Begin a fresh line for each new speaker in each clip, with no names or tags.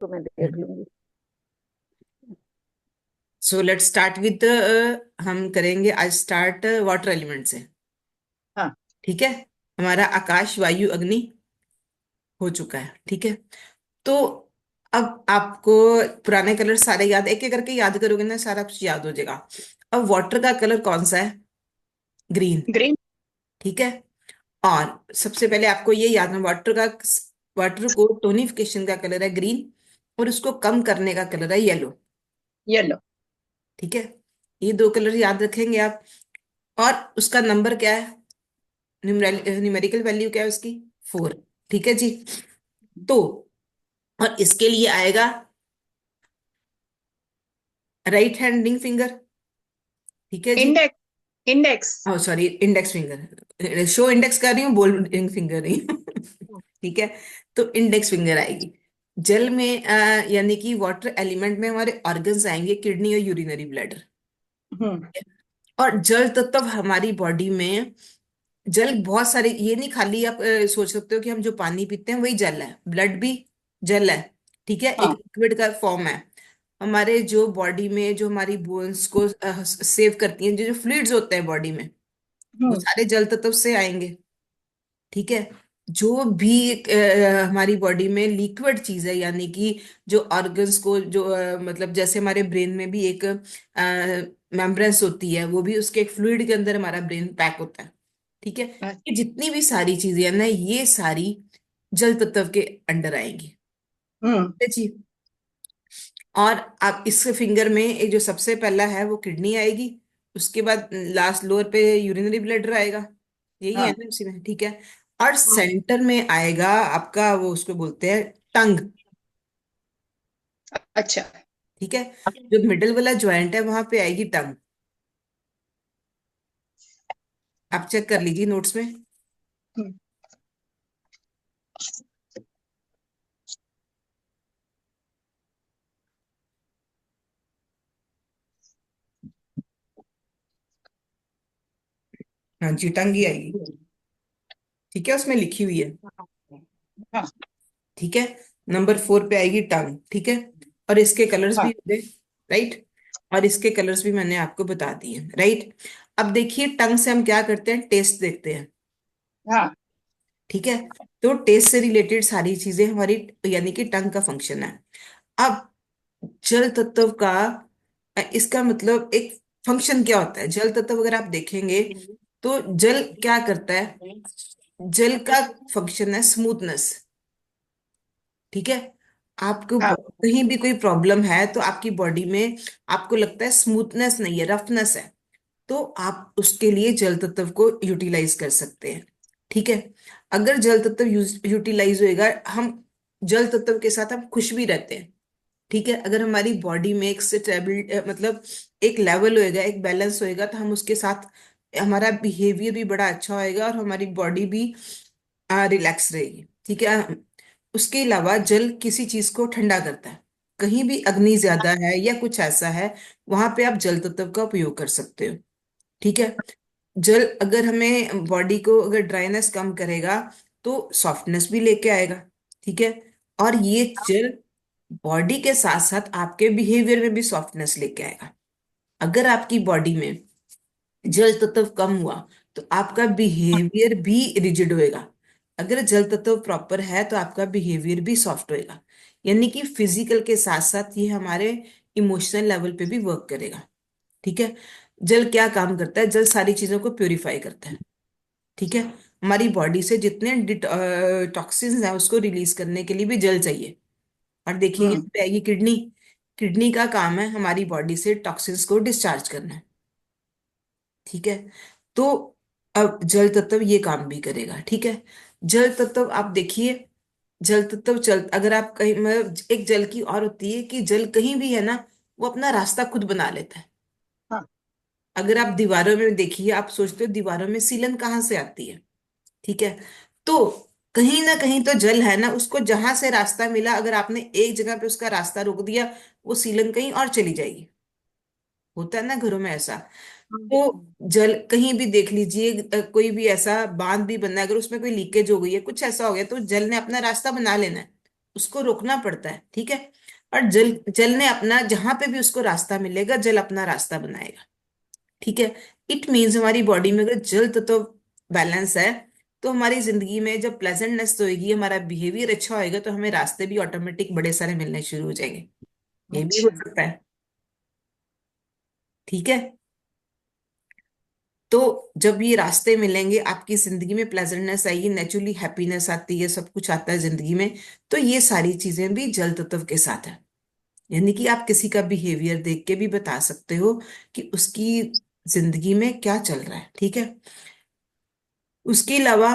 तो मैं देख लूंगी।
सो लेट्स स्टार्ट विद हम करेंगे आज स्टार्ट वाटर एलिमेंट से।
हाँ।
ठीक है। हमारा आकाश वायु अग्नि हो चुका है। ठीक है। तो अब आपको पुराने कलर सारे याद, एक एक करके याद करोगे ना, सारा कुछ याद हो जाएगा। अब वाटर का कलर कौन सा है? ग्रीन।
ग्रीन।
ठीक है। और सबसे पहले आपको ये याद है, वाटर को टोनिफिकेशन का कलर है ग्रीन, और उसको कम करने का कलर है येलो।
येलो।
ठीक है। ये दो कलर याद रखेंगे आप। और उसका नंबर क्या है? न्यूमेरिकल वैल्यू क्या है उसकी? 4। ठीक है जी। तो और इसके लिए आएगा राइट हैंड रिंग फिंगर। ठीक है जी।
Index. Index.
Oh sorry, index finger, show index कर रही हूँ, बोल रिंग फिंगर नहीं। ठीक है। तो इंडेक्स फिंगर आएगी। जल में यानी कि वाटर एलिमेंट में हमारे ऑर्गन्स आएंगे, किडनी और यूरिनरी ब्लैडर।
हम्म।
और जल तत्व हमारी बॉडी में, जल बहुत सारे, ये नहीं खाली आप सोच सकते हो कि हम जो पानी पीते हैं वही जल है, ब्लड भी जल है। ठीक है, एक
हाँ।
लिक्विड का फॉर्म है। हमारे जो बॉडी में जो हमारी बोन्स को सेव करती हैं, जो जो फ्लूइड्स होते हैं बॉडी में, वो
हम्म।
सारे जल तत्व से आएंगे। ठीक है। जो भी हमारी बॉडी में लिक्विड चीज है, यानी कि जो ऑर्गन्स को जो मतलब जैसे हमारे ब्रेन में भी एक मेम्ब्रेन्स होती है, वो भी उसके एक फ्लूइड के अंदर हमारा ब्रेन पैक होता है। ठीक है। ये जितनी भी सारी चीजें हैं ना, ये सारी जल तत्व के अंडर आएंगी।
हम्म।
ठीक है जी। और आप इस फिंगर में एक जो सबसे पहला है वो किडनी आएगी। उसके बाद लास्ट लोअर पे यूरिनरी ब्लैडर आएगा। यही है
हाँ।
ना उसी में। ठीक है। और
हम्म।
सेंटर में आएगा आपका, वो उसको बोलते हैं टंग।
अच्छा।
ठीक है। जो मिडल वाला ज्वाइंट है वहां पे आएगी टंग। आप चेक कर लीजिए नोट्स में।
हम्म।
हाँ जी, टंग ही आएगी। ठीक है, उसमें लिखी हुई है।
हाँ।
ठीक है। नंबर 4 पे आएगी टंग। ठीक है। और इसके कलर्स भी
हाँ।
होते, राइट। और इसके कलर्स भी मैंने आपको बता दिए, राइट। अब देखिए, टंग से हम क्या करते हैं? टेस्ट देखते हैं।
हाँ।
ठीक है। तो टेस्ट से रिलेटेड सारी चीजें हमारी, यानी कि टंग का फंक्शन है। अब जल तत्व का इसका मतलब एक फंक्शन क्या होता है? जल तत्व अगर आप देखेंगे तो जल क्या करता है? जल का फंक्शन है स्मूथनेस। ठीक है। आपको
हाँ।
कहीं भी कोई प्रॉब्लम है तो आपकी बॉडी में आपको लगता है स्मूथनेस नहीं है, रफनेस है, तो आप उसके लिए जल तत्व को यूटिलाइज कर सकते हैं। ठीक है। अगर जल तत्व यूटिलाइज होएगा, हम जल तत्व के साथ हम खुश भी रहते हैं। ठीक है। अगर हमारी बॉडी में एक स्टेबिलिटी, मतलब एक लेवल होएगा, एक बैलेंस होएगा, तो हम उसके साथ, हमारा बिहेवियर भी बड़ा अच्छा होएगा और हमारी बॉडी भी रिलैक्स रहेगी। ठीक है। उसके अलावा जल किसी चीज को ठंडा करता है। कहीं भी अग्नि ज्यादा है या कुछ ऐसा है, वहां पे आप जल तत्व का उपयोग कर सकते हो। ठीक है। जल अगर हमें बॉडी को अगर ड्राइनेस कम करेगा तो सॉफ्टनेस भी लेके आएगा। ठीक है। और ये जल बॉडी के साथ साथ आपके बिहेवियर में भी सॉफ्टनेस लेके आएगा। अगर आपकी बॉडी में जल तत्व कम हुआ तो आपका बिहेवियर भी रिजिड होएगा। अगर जल तत्व प्रॉपर है तो आपका बिहेवियर भी सॉफ्ट होएगा। यानी कि फिजिकल के साथ साथ ये हमारे इमोशनल लेवल पे भी वर्क करेगा। ठीक है। जल क्या काम करता है? जल सारी चीजों को प्योरीफाई करता है। ठीक है। हमारी बॉडी से जितने टॉक्सिन्स हैं उसको रिलीज करने के लिए भी जल चाहिए। और देखिए
हम्म।
यहाँ पे आएगी किडनी। किडनी का काम है हमारी बॉडी से टॉक्सिन्स को डिस्चार्ज करना। ठीक है। तो अब जल तत्व ये काम भी करेगा। ठीक है। जल तत्व आप देखिए, जल तत्व चल, अगर आप कहीं, मतलब एक जल की और होती है कि जल कहीं भी है ना, वो अपना रास्ता खुद बना लेता है।
हाँ।
अगर आप दीवारों में देखिए, आप सोचते हो दीवारों में सीलन कहाँ से आती है? ठीक है। तो कहीं ना कहीं तो जल है ना, उसको जहां से रास्ता मिला, अगर आपने एक जगह पे उसका रास्ता रोक दिया, वो सीलन कहीं और चली जाएगी। होता है ना घरों में ऐसा। तो जल कहीं भी देख लीजिए, कोई भी ऐसा बांध भी बनना है, अगर उसमें कोई लीकेज हो गई है, कुछ ऐसा हो गया, तो जल ने अपना रास्ता बना लेना है। उसको रोकना पड़ता है, ठीक है। और जल जल ने अपना, जहां पे भी उसको रास्ता मिलेगा, जल अपना रास्ता बनाएगा, ठीक है। इट मीन्स हमारी बॉडी में अगर जल तत्व बैलेंस है, तो हमारी जिंदगी में जब प्लेजेंटनेस होगी, हमारा बिहेवियर अच्छा होएगा, तो हमें रास्ते भी ऑटोमेटिक बड़े सारे मिलने शुरू हो जाएंगे। ये भी हो
अच्छा।
सकता है, ठीक है। तो जब ये रास्ते मिलेंगे, आपकी जिंदगी में प्लेजेंटनेस आएगी, नेचुरली हैप्पीनेस आती है, सब कुछ आता है जिंदगी में। तो ये सारी चीजें भी जल तत्व के साथ है। यानी कि आप किसी का बिहेवियर देख के भी बता सकते हो कि उसकी जिंदगी में क्या चल रहा है, ठीक है। उसके अलावा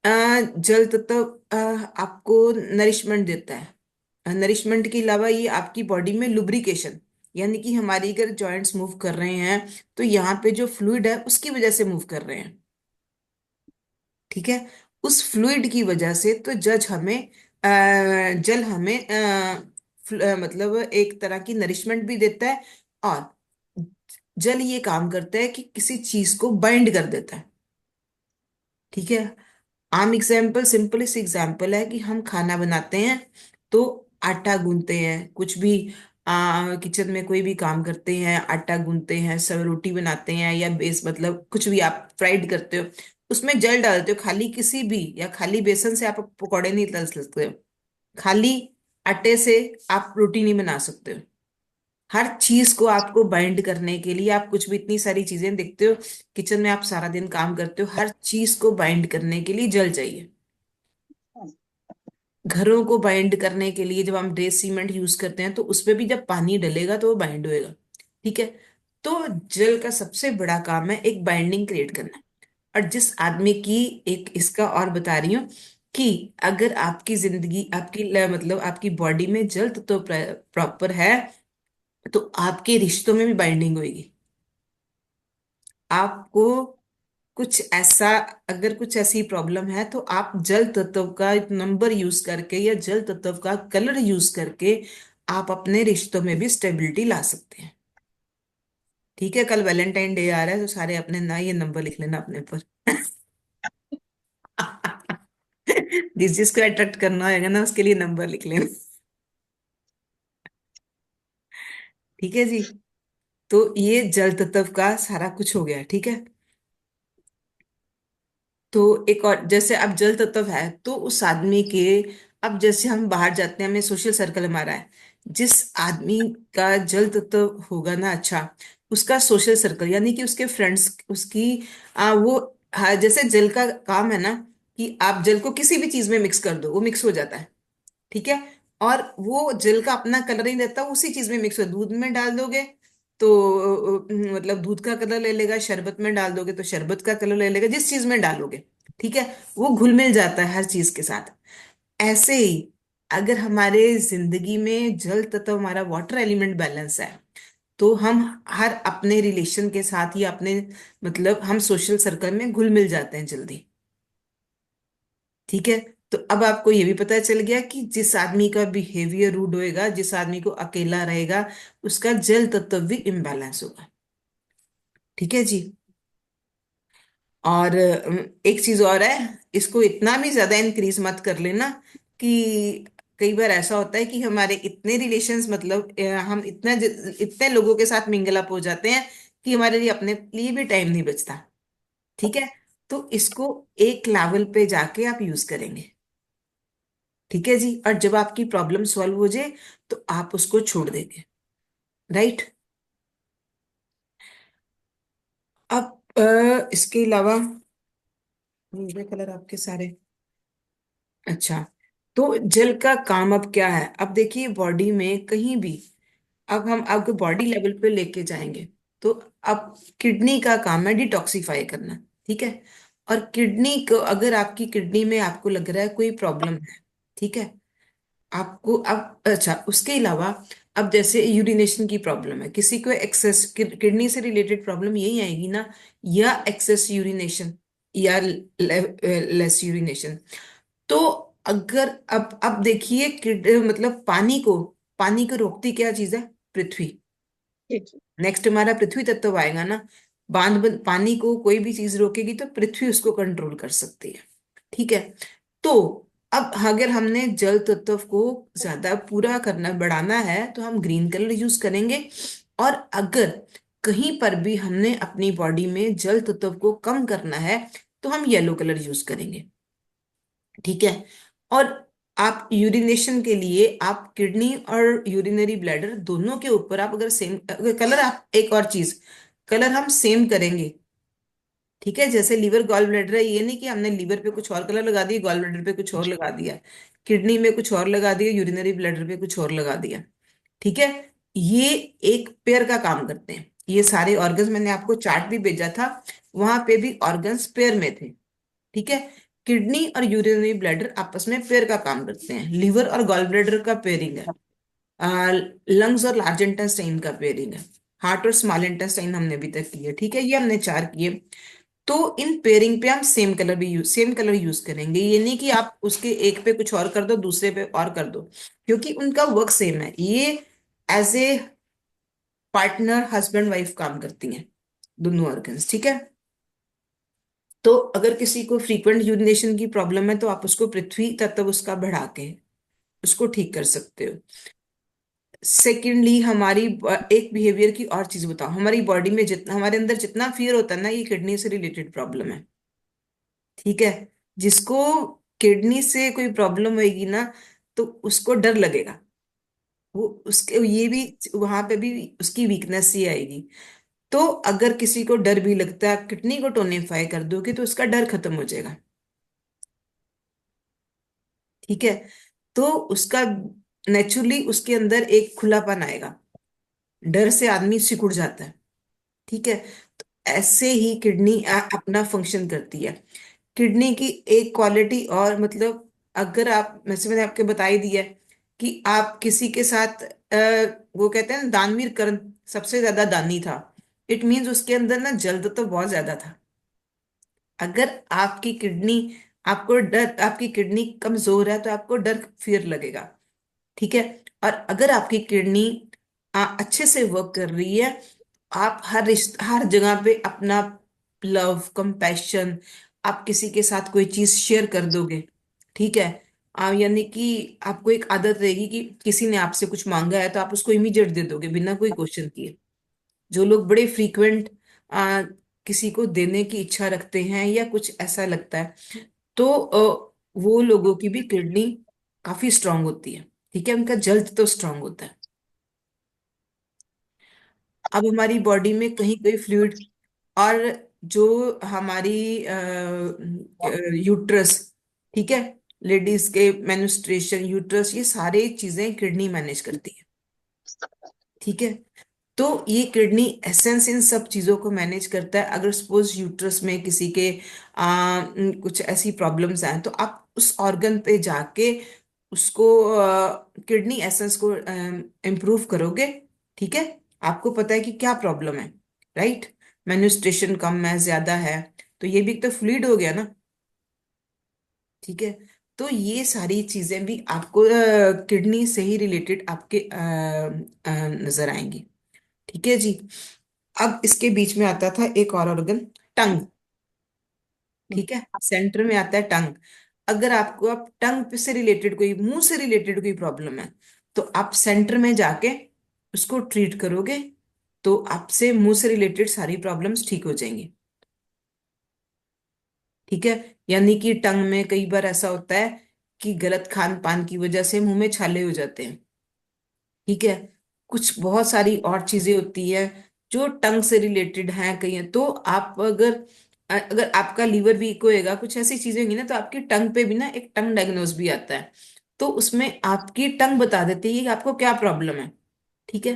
अ, जल तत्व आपको नरिशमेंट देता है। नरिशमेंट के अलावा ये आपकी बॉडी में लुब्रिकेशन, यानी कि हमारी अगर जॉइंट्स मूव कर रहे हैं, तो यहाँ पे जो फ्लूइड है उसकी वजह से मूव कर रहे हैं, ठीक है। उस फ्लूइड की वजह से तो जल हमें मतलब एक तरह की नरिशमेंट भी देता है। और जल ये काम करता है कि किसी चीज को बाइंड कर देता है, ठीक है। आम एग्जाम्पल, सिंपल सी एग्जाम्पल है कि हम खाना बनाते हैं, तो आटा गूंथते हैं, कुछ भी किचन में कोई भी काम करते हैं, आटा गूंथते हैं, सब रोटी बनाते हैं, या बेस मतलब कुछ भी आप फ्राइड करते हो, उसमें जल डालते हो। खाली किसी भी, या खाली बेसन से आप पकौड़े नहीं तल सकते हो, खाली आटे से आप रोटी नहीं बना सकते हो। हर चीज को आपको बाइंड करने के लिए, आप कुछ भी इतनी सारी चीजें देखते हो, किचन में आप सारा दिन काम करते हो, हर चीज को बाइंड करने के लिए जल चाहिए। घरों को बाइंड करने के लिए जब हम ड्रेस सीमेंट यूज करते हैं, तो उसपे भी जब पानी डलेगा तो वो बाइंड होएगा, ठीक है। तो जल का सबसे बड़ा काम है एक बाइंडिंग क्रिएट करना। और जिस आदमी की, एक इसका और बता रही हूँ, कि अगर आपकी जिंदगी, आपकी मतलब आपकी बॉडी में जल तो प्रॉपर है, तो आपके रिश्तों में भी बाइंडिंग होगी। आपको कुछ ऐसा, अगर कुछ ऐसी प्रॉब्लम है, तो आप जल तत्व का नंबर यूज करके या जल तत्व का कलर यूज करके आप अपने रिश्तों में भी स्टेबिलिटी ला सकते हैं, ठीक है। कल वैलेंटाइन डे आ रहा है, तो सारे अपने ना ये नंबर लिख लेना अपने पर। जिस जिसको अट्रैक्ट करना होगा ना, उसके लिए नंबर लिख लेना, ठीक है जी। तो ये जल तत्व का सारा कुछ हो गया, ठीक है। तो एक और, जैसे अब जल तत्व है तो उस आदमी के, अब जैसे हम बाहर जाते हैं, हमें सोशल सर्कल हमारा है, जिस आदमी का जल तत्व होगा ना अच्छा, उसका सोशल सर्कल, यानी कि उसके फ्रेंड्स, उसकी वो, हाँ, जैसे जल का काम है ना, कि आप जल को किसी भी चीज में मिक्स कर दो, वो मिक्स हो जाता है, ठीक है। और वो जेल का अपना कलर नहीं रहता, उसी चीज में मिक्स हो, दूध में डाल दोगे तो मतलब दूध का कलर ले लेगा, शरबत में डाल दोगे तो शरबत का कलर ले लेगा, जिस चीज में डालोगे, ठीक है। वो घुल मिल जाता है हर चीज के साथ। ऐसे ही अगर हमारे जिंदगी में जल तत्व, हमारा वाटर एलिमेंट बैलेंस है, तो हम हर अपने रिलेशन के साथ, या अपने मतलब हम सोशल सर्कल में घुल मिल जाते हैं जल्दी, ठीक है। तो अब आपको ये भी पता चल गया कि जिस आदमी का बिहेवियर रूड होएगा, जिस आदमी को अकेला रहेगा, उसका जल तत्व भी इम्बैलेंस होगा, ठीक है जी। और एक चीज और है, इसको इतना भी ज्यादा इंक्रीज मत कर लेना, कि कई बार ऐसा होता है कि हमारे इतने रिलेशंस, मतलब हम इतने लोगों के साथ मिंगल अप हो जाते हैं कि हमारे लिए, अपने लिए भी टाइम नहीं बचता, ठीक है। तो इसको एक लेवल पे जाके आप यूज करेंगे, ठीक है जी। और जब आपकी प्रॉब्लम सॉल्व हो जाए, तो आप उसको छोड़ देंगे, राइट। अब इसके अलावा नीले कलर आपके सारे, अच्छा। तो जल का काम अब क्या है, अब देखिए बॉडी में कहीं भी, अब हम आपको बॉडी लेवल पे लेके जाएंगे, तो अब किडनी का काम है डिटॉक्सिफाई करना, ठीक है। और किडनी को, अगर आपकी किडनी में आपको लग रहा है कोई प्रॉब्लम है, ठीक है, आपको अब, अच्छा, उसके अलावा अब जैसे यूरिनेशन की प्रॉब्लम है, किसी को एक्सेस किडनी से रिलेटेड प्रॉब्लम यही आएगी ना, या एक्सेस यूरिनेशन, या लेस यूरिनेशन। तो अगर अब देखिए, मतलब पानी को रोकती क्या चीज है, पृथ्वी।
ठीक है।
नेक्स्ट हमारा पृथ्वी तत्व आएगा ना, पानी को कोई भी चीज रोकेगी तो पृथ्वी उसको कंट्रोल कर सकती है, ठीक है। तो अब अगर हमने जल तत्व को ज्यादा पूरा करना, बढ़ाना है, तो हम ग्रीन कलर यूज करेंगे। और अगर कहीं पर भी हमने अपनी बॉडी में जल तत्व को कम करना है, तो हम येलो कलर यूज करेंगे। ठीक है। और आप यूरिनेशन के लिए आप किडनी और यूरिनरी ब्लैडर दोनों के ऊपर आप अगर सेम कलर, आप एक और चीज, कलर हम सेम करेंगे। ठीक है, जैसे लीवर गॉल ब्लैडर है, ये नहीं कि हमने लीवर पे कुछ और कलर लगा दिया, गॉल ब्लैडर पे कुछ और लगा दिया, किडनी में कुछ और लगा दिया, यूरिनरी ब्लैडर पे कुछ और लगा दिया। ठीक है। ये एक पेयर का काम करते हैं, ये सारे ऑर्गन्स, मैंने आपको चार्ट भी भेजा था, वहां पे भी ऑर्गन्स पेयर में थे। ठीक है। किडनी और यूरिनरी ब्लैडर आपस में पेयर का काम करते हैं, लीवर और गॉल ब्लैडर का पेयरिंग है, लंग्स और लार्ज इंटेस्टाइन का पेयरिंग है, हार्ट और स्मॉल इंटेस्टाइन हमने अभी तक किए। ठीक है, ये हमने चार किए। तो इन पेयरिंग पे हम सेम कलर यूज करेंगे। ये नहीं कि आप उसके एक पे कुछ और कर दो, दूसरे पे और कर दो, क्योंकि उनका वर्क सेम है। ये as a partner husband wife काम करती हैं, दोनों ऑर्गन्स। ठीक है। तो अगर किसी को फ्रीक्वेंट यूरिनेशन की प्रॉब्लम है, तो आप उसको पृथ्वी तत्व उसका बढ़ा के उसको ठीक कर सकते हो। सेकेंडली, एक बिहेवियर की और चीज बताओ, हमारी बॉडी में जितना, हमारे अंदर जितना फियर होता है ना, ये किडनी से रिलेटेड प्रॉब्लम है। ठीक है। जिसको किडनी से कोई प्रॉब्लम होगी ना, तो उसको डर लगेगा, वो उसके ये भी, वहां पे भी उसकी वीकनेस ही आएगी। तो अगर किसी को डर भी लगता है, आप किडनी को टोनिफाई कर दोगे तो उसका डर खत्म हो जाएगा। ठीक है। तो उसका नेचुरली उसके अंदर एक खुलापन आएगा, डर से आदमी सिकुड़ जाता है। ठीक है। तो ऐसे ही किडनी अपना फंक्शन करती है। किडनी की एक क्वालिटी और, मतलब अगर आप, वैसे मैंने आपको बता ही दिया है कि आप किसी के साथ वो कहते हैं ना, दानवीर कर्ण सबसे ज्यादा दानी था, इट मीन्स उसके अंदर ना जल्द तो बहुत ज्यादा था। अगर आपकी किडनी, आपको डर, आपकी किडनी कमजोर है, तो आपको डर फियर लगेगा। ठीक है। और अगर आपकी किडनी अच्छे से वर्क कर रही है, आप हर जगह पे अपना लव, कंपैशन, आप किसी के साथ कोई चीज शेयर कर दोगे। ठीक है। यानी कि आपको एक आदत रहेगी कि किसी ने आपसे कुछ मांगा है, तो आप उसको इमीडिएट दे दोगे बिना कोई क्वेश्चन किए। जो लोग बड़े फ्रीक्वेंट किसी को देने की इच्छा रखते हैं या कुछ ऐसा लगता है, तो वो लोगों की भी किडनी काफी स्ट्रांग होती है। ठीक है, उनका जल्द तो स्ट्रांग होता है। अब हमारी बॉडी में कहीं कोई फ्लूइड, और जो हमारी यूट्रस, ठीक है, लेडीज के मेन्स्ट्रुएशन, यूट्रस, ये सारे चीजें किडनी मैनेज करती है। ठीक है। तो ये किडनी एसेंस इन सब चीजों को मैनेज करता है। अगर सपोज यूट्रस में किसी के कुछ ऐसी प्रॉब्लम्स आए, तो आप उस ऑर्गन पे जाके उसको, किडनी एसेंस को इम्प्रूव करोगे। ठीक है। आपको पता है कि क्या प्रॉब्लम है, राइट? मेन्स्ट्रुएशन कम है, ज्यादा है, तो ये भी एक तो फ्लूइड हो गया ना। ठीक है। तो ये सारी चीजें भी आपको किडनी से ही रिलेटेड आपके नजर आएंगी। ठीक है जी। अब इसके बीच में आता था एक और ऑर्गन, टंग। ठीक है, सेंटर में आता है टंग। अगर आपको, आप टंग से रिलेटेड कोई, मुंह से रिलेटेड कोई प्रॉब्लम है, तो आप सेंटर में जाके उसको ट्रीट करोगे, तो आपसे मुंह से रिलेटेड सारी प्रॉब्लम्स ठीक हो जाएंगी। ठीक है। यानी कि टंग में कई बार ऐसा होता है कि गलत खान पान की वजह से मुंह में छाले हो जाते हैं। ठीक है। कुछ बहुत सारी और चीजें होती है जो टंग से रिलेटेड हैं कहीं, तो आप अगर, अगर आपका लीवर वीक होएगा, कुछ ऐसी चीजें होंगी ना, तो आपकी टंग पे भी ना एक टंग डायग्नोस भी आता है। तो उसमें आपकी टंग बता देती है कि आपको क्या प्रॉब्लम है। ठीक है।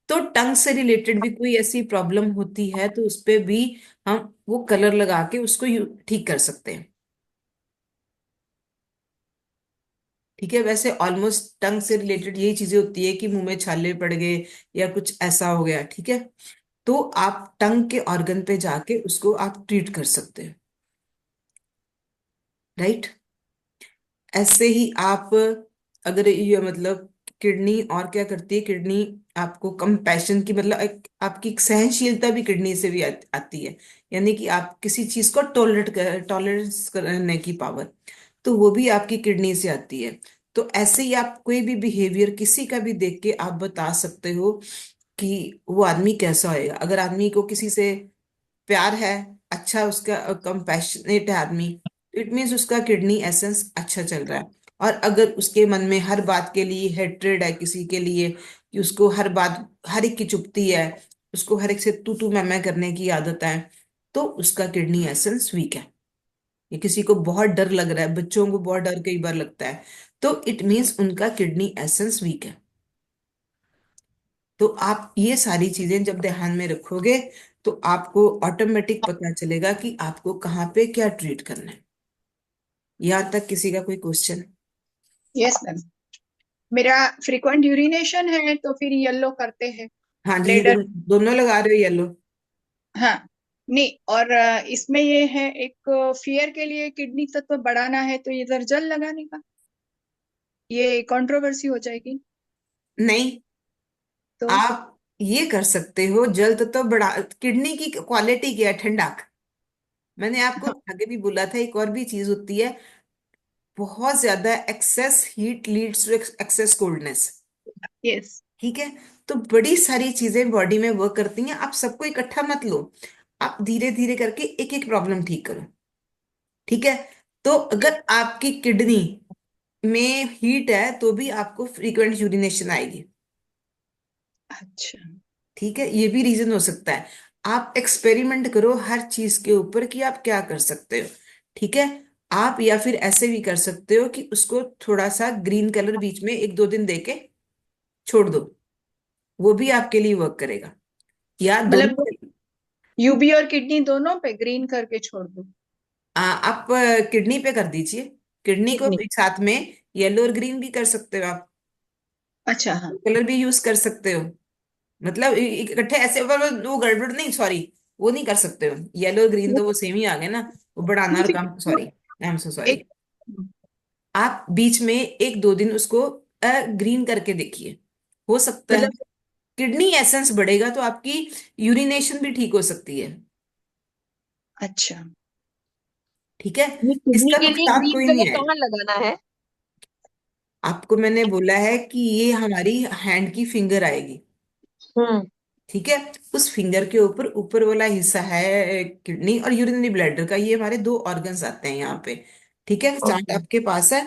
तो टंग से रिलेटेड भी कोई ऐसी प्रॉब्लम होती है, तो उस पे भी हम वो कलर लगा के उसको ठीक कर सकते हैं। ठीक है। वैसे ऑलमोस्ट टंग से रिलेटेड यही चीजें होती है कि मुंह में छाले पड़ गए या कुछ ऐसा हो गया। ठीक है। तो आप टंग के ऑर्गन पे जाके उसको आप ट्रीट कर सकते हैं, राइट? ऐसे ही आप, अगर ये मतलब, किडनी और क्या करती है, किडनी आपको कंपैशन की, मतलब आपकी एक सहनशीलता भी किडनी से भी आती है। यानी कि आप किसी चीज को टॉलरेट कर, टॉलरेंस करने की पावर। तो वो भी आपकी किडनी से आती है। तो ऐसे ही आप कोई भी बिहेवियर किसी का भी देख के आप बता सकते हो कि वो आदमी कैसा होएगा। अगर आदमी को किसी से प्यार है, अच्छा, उसका कंपैशनेट है आदमी, तो इट मीन्स उसका किडनी एसेंस अच्छा चल रहा है। और अगर उसके मन में हर बात के लिए हेट्रेड है किसी के लिए, कि उसको हर बात हर एक की चुभती है, उसको हर एक से तू मैं करने की आदत है, तो उसका किडनी एसेंस वीक है। ये किसी को बहुत डर लग रहा है, बच्चों को बहुत डर कई बार लगता है, तो इट मीन्स उनका किडनी एसेंस वीक है। तो आप ये सारी चीजें जब ध्यान में रखोगे, तो आपको ऑटोमेटिक पता चलेगा कि आपको कहाँ पे क्या ट्रीट करना है। यहाँ तक किसी का कोई क्वेश्चन?
Yes ma'am. मेरा फ्रीक्वेंट यूरिनेशन है तो फिर येलो करते हैं।
हाँ जी,
ब्लेडर।
दोनों लगा रहे हो येलो?
हाँ। नहीं, और इसमें ये है, एक फियर के लिए किडनी तत्व बढ़ाना है तो इधर जल लगाने का, ये कंट्रोवर्सी हो जाएगी।
नहीं,
तो
आप ये कर सकते हो, जल तत्व बढ़ा, किडनी की क्वालिटी क्या है? ठंडक। मैंने आपको आगे भी बोला था, एक और भी चीज होती है, बहुत ज्यादा excess heat leads to excess coldness.
Yes.
ठीक है? तो बड़ी सारी चीजें बॉडी में वर्क करती हैं, आप सबको इकट्ठा मत लो, आप धीरे धीरे करके एक एक प्रॉब्लम ठीक करो। ठीक है? तो अगर आपकी किडनी में हीट है तो भी आपको फ्रीक्वेंट यूरिनेशन आएगी।
अच्छा।
ठीक है? ये भी रीजन हो सकता है। आप एक्सपेरिमेंट करो हर चीज के ऊपर कि आप क्या कर सकते हो। ठीक है? आप या फिर ऐसे भी कर सकते हो कि उसको थोड़ा सा ग्रीन कलर बीच में एक दो दिन देके छोड़ दो, वो भी आपके लिए वर्क करेगा। या
मतलब
दोनों,
यूबी और किडनी दोनों पे ग्रीन करके छोड़ दो।
आप किडनी पे कर दीजिए, किडनी को
किडनी।
भी साथ में येलो और ग्रीन भी कर सकते हो आप,
अच्छा, हाँ।
कलर भी यूज कर सकते हो। मतलब इकट्ठे ऐसे वो गड़बड़ नहीं, सॉरी, वो नहीं कर सकते हो, येलो और ग्रीन तो वो सेम ही आ गए ना, वो बढ़ाना और कम, sorry, I am so sorry.
एक
आप बीच में एक दो दिन उसको ग्रीन करके देखिए, हो सकता है
मतलब
किडनी एसेंस बढ़ेगा तो आपकी यूरिनेशन भी ठीक हो सकती है।
अच्छा,
ठीक है?
ये किडनी
इसका
के लिए
नुकसान
ग्रीन
कोई नहीं
कलर
है।
कहाँ लगाना है?
आपको मैंने बोला है कि ये हमारी हैंड की फिंगर आएगी।
हम्म।
ठीक है? उस फिंगर के ऊपर ऊपर वाला हिस्सा है किडनी और यूरिनरी ब्लैडर का, ये हमारे दो ऑर्गन्स आते हैं यहाँ पे। ठीक है? Chart
okay.
आपके पास है,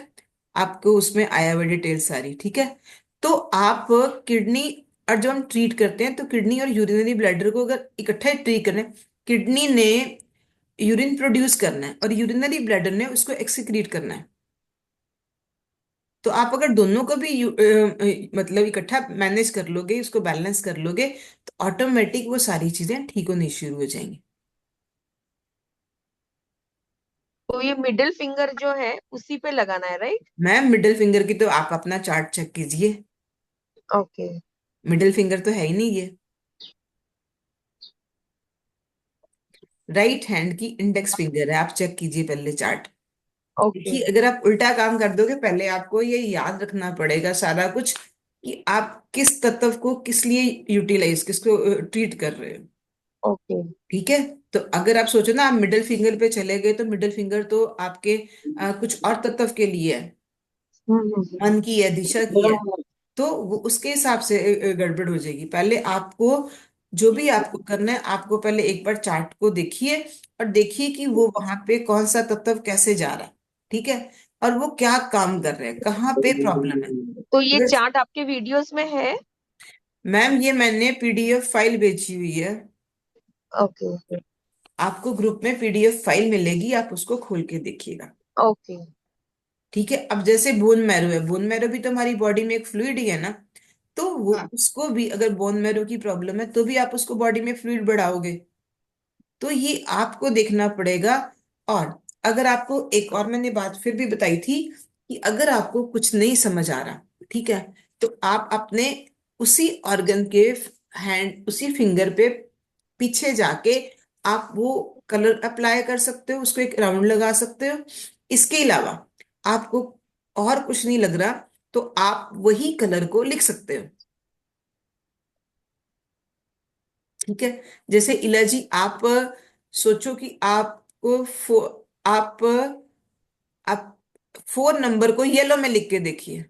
आपको उसमें आया हुआ डिटेल सारी। ठीक है? तो आप किडनी, और जब हम ट्रीट करते हैं तो किडनी और यूरिनरी ब्लैडर को अगर इकट्ठा ट्रीट करें, किडनी ने यूरिन प्रोड्यूस करना है और यूरिनरी ब्लैडर ने उसको एक्सीक्रीट करना है। तो आप अगर दोनों को भी मतलब इकट्ठा मैनेज कर लोगे, उसको बैलेंस कर लोगे, तो ऑटोमेटिक वो सारी चीजें ठीक होनी शुरू हो जाएंगी।
तो ये मिडिल फिंगर जो है उसी पे लगाना है, राइट?
मैम, मिडिल फिंगर की तो आप अपना चार्ट चेक कीजिए,
ओके।
मिडिल फिंगर तो है ही नहीं ये। राइट हैंड की इंडेक्स फिंगर है, आप चेक कीजिए पहले चार्ट।
ओके।
देखिए, अगर आप उल्टा काम कर दोगे, पहले आपको ये याद रखना पड़ेगा सारा कुछ, कि आप किस तत्व को किस लिए यूटिलाइज, किसको ट्रीट कर रहे हो।
ओके।
ठीक है? तो अगर आप सोचो ना, आप मिडिल फिंगर पे चले गए, तो मिडिल फिंगर तो आपके कुछ और तत्व के लिए है, मन की है, दिशा की है, तो वो उसके हिसाब से गड़बड़ हो जाएगी। पहले आपको जो भी आपको करना है, आपको पहले एक बार चार्ट को देखिए और देखिए कि वो वहां पे कौन सा तत्व कैसे जा रहा है। ठीक है? और वो क्या काम कर रहे हैं, कहाँ पे प्रॉब्लम है।
तो ये
अगर,
चार्ट आपके वीडियोस में है?
मैम, ये मैंने पीडीएफ फाइल भेजी हुई है,
ओके।
आपको ग्रुप में पीडीएफ फाइल मिलेगी, आप उसको खोल के देखिएगा।
ओके।
ठीक है? अब जैसे बोन मैरो है, बोन मैरो भी तो हमारी बॉडी में एक फ्लूइड ही है ना, तो वो
हाँ।
उसको भी, अगर बोन मैरो की प्रॉब्लम है तो भी आप उसको बॉडी में फ्लूइड बढ़ाओगे, तो ये आपको देखना पड़ेगा। और अगर आपको एक और मैंने बात फिर भी बताई थी, कि अगर आपको कुछ नहीं समझ आ रहा, ठीक है, तो आप अपने उसी ऑर्गन के हैंड, उसी फिंगर पे पीछे जाके आप वो कलर अप्लाई कर सकते हो, उसको एक राउंड लगा सकते हो। इसके अलावा आपको और कुछ नहीं लग रहा, तो आप वही कलर को लिख सकते हो। ठीक है? जैसे इलाजी, आप सोचो कि आपको आप फोर नंबर को येलो में लिख के देखिए।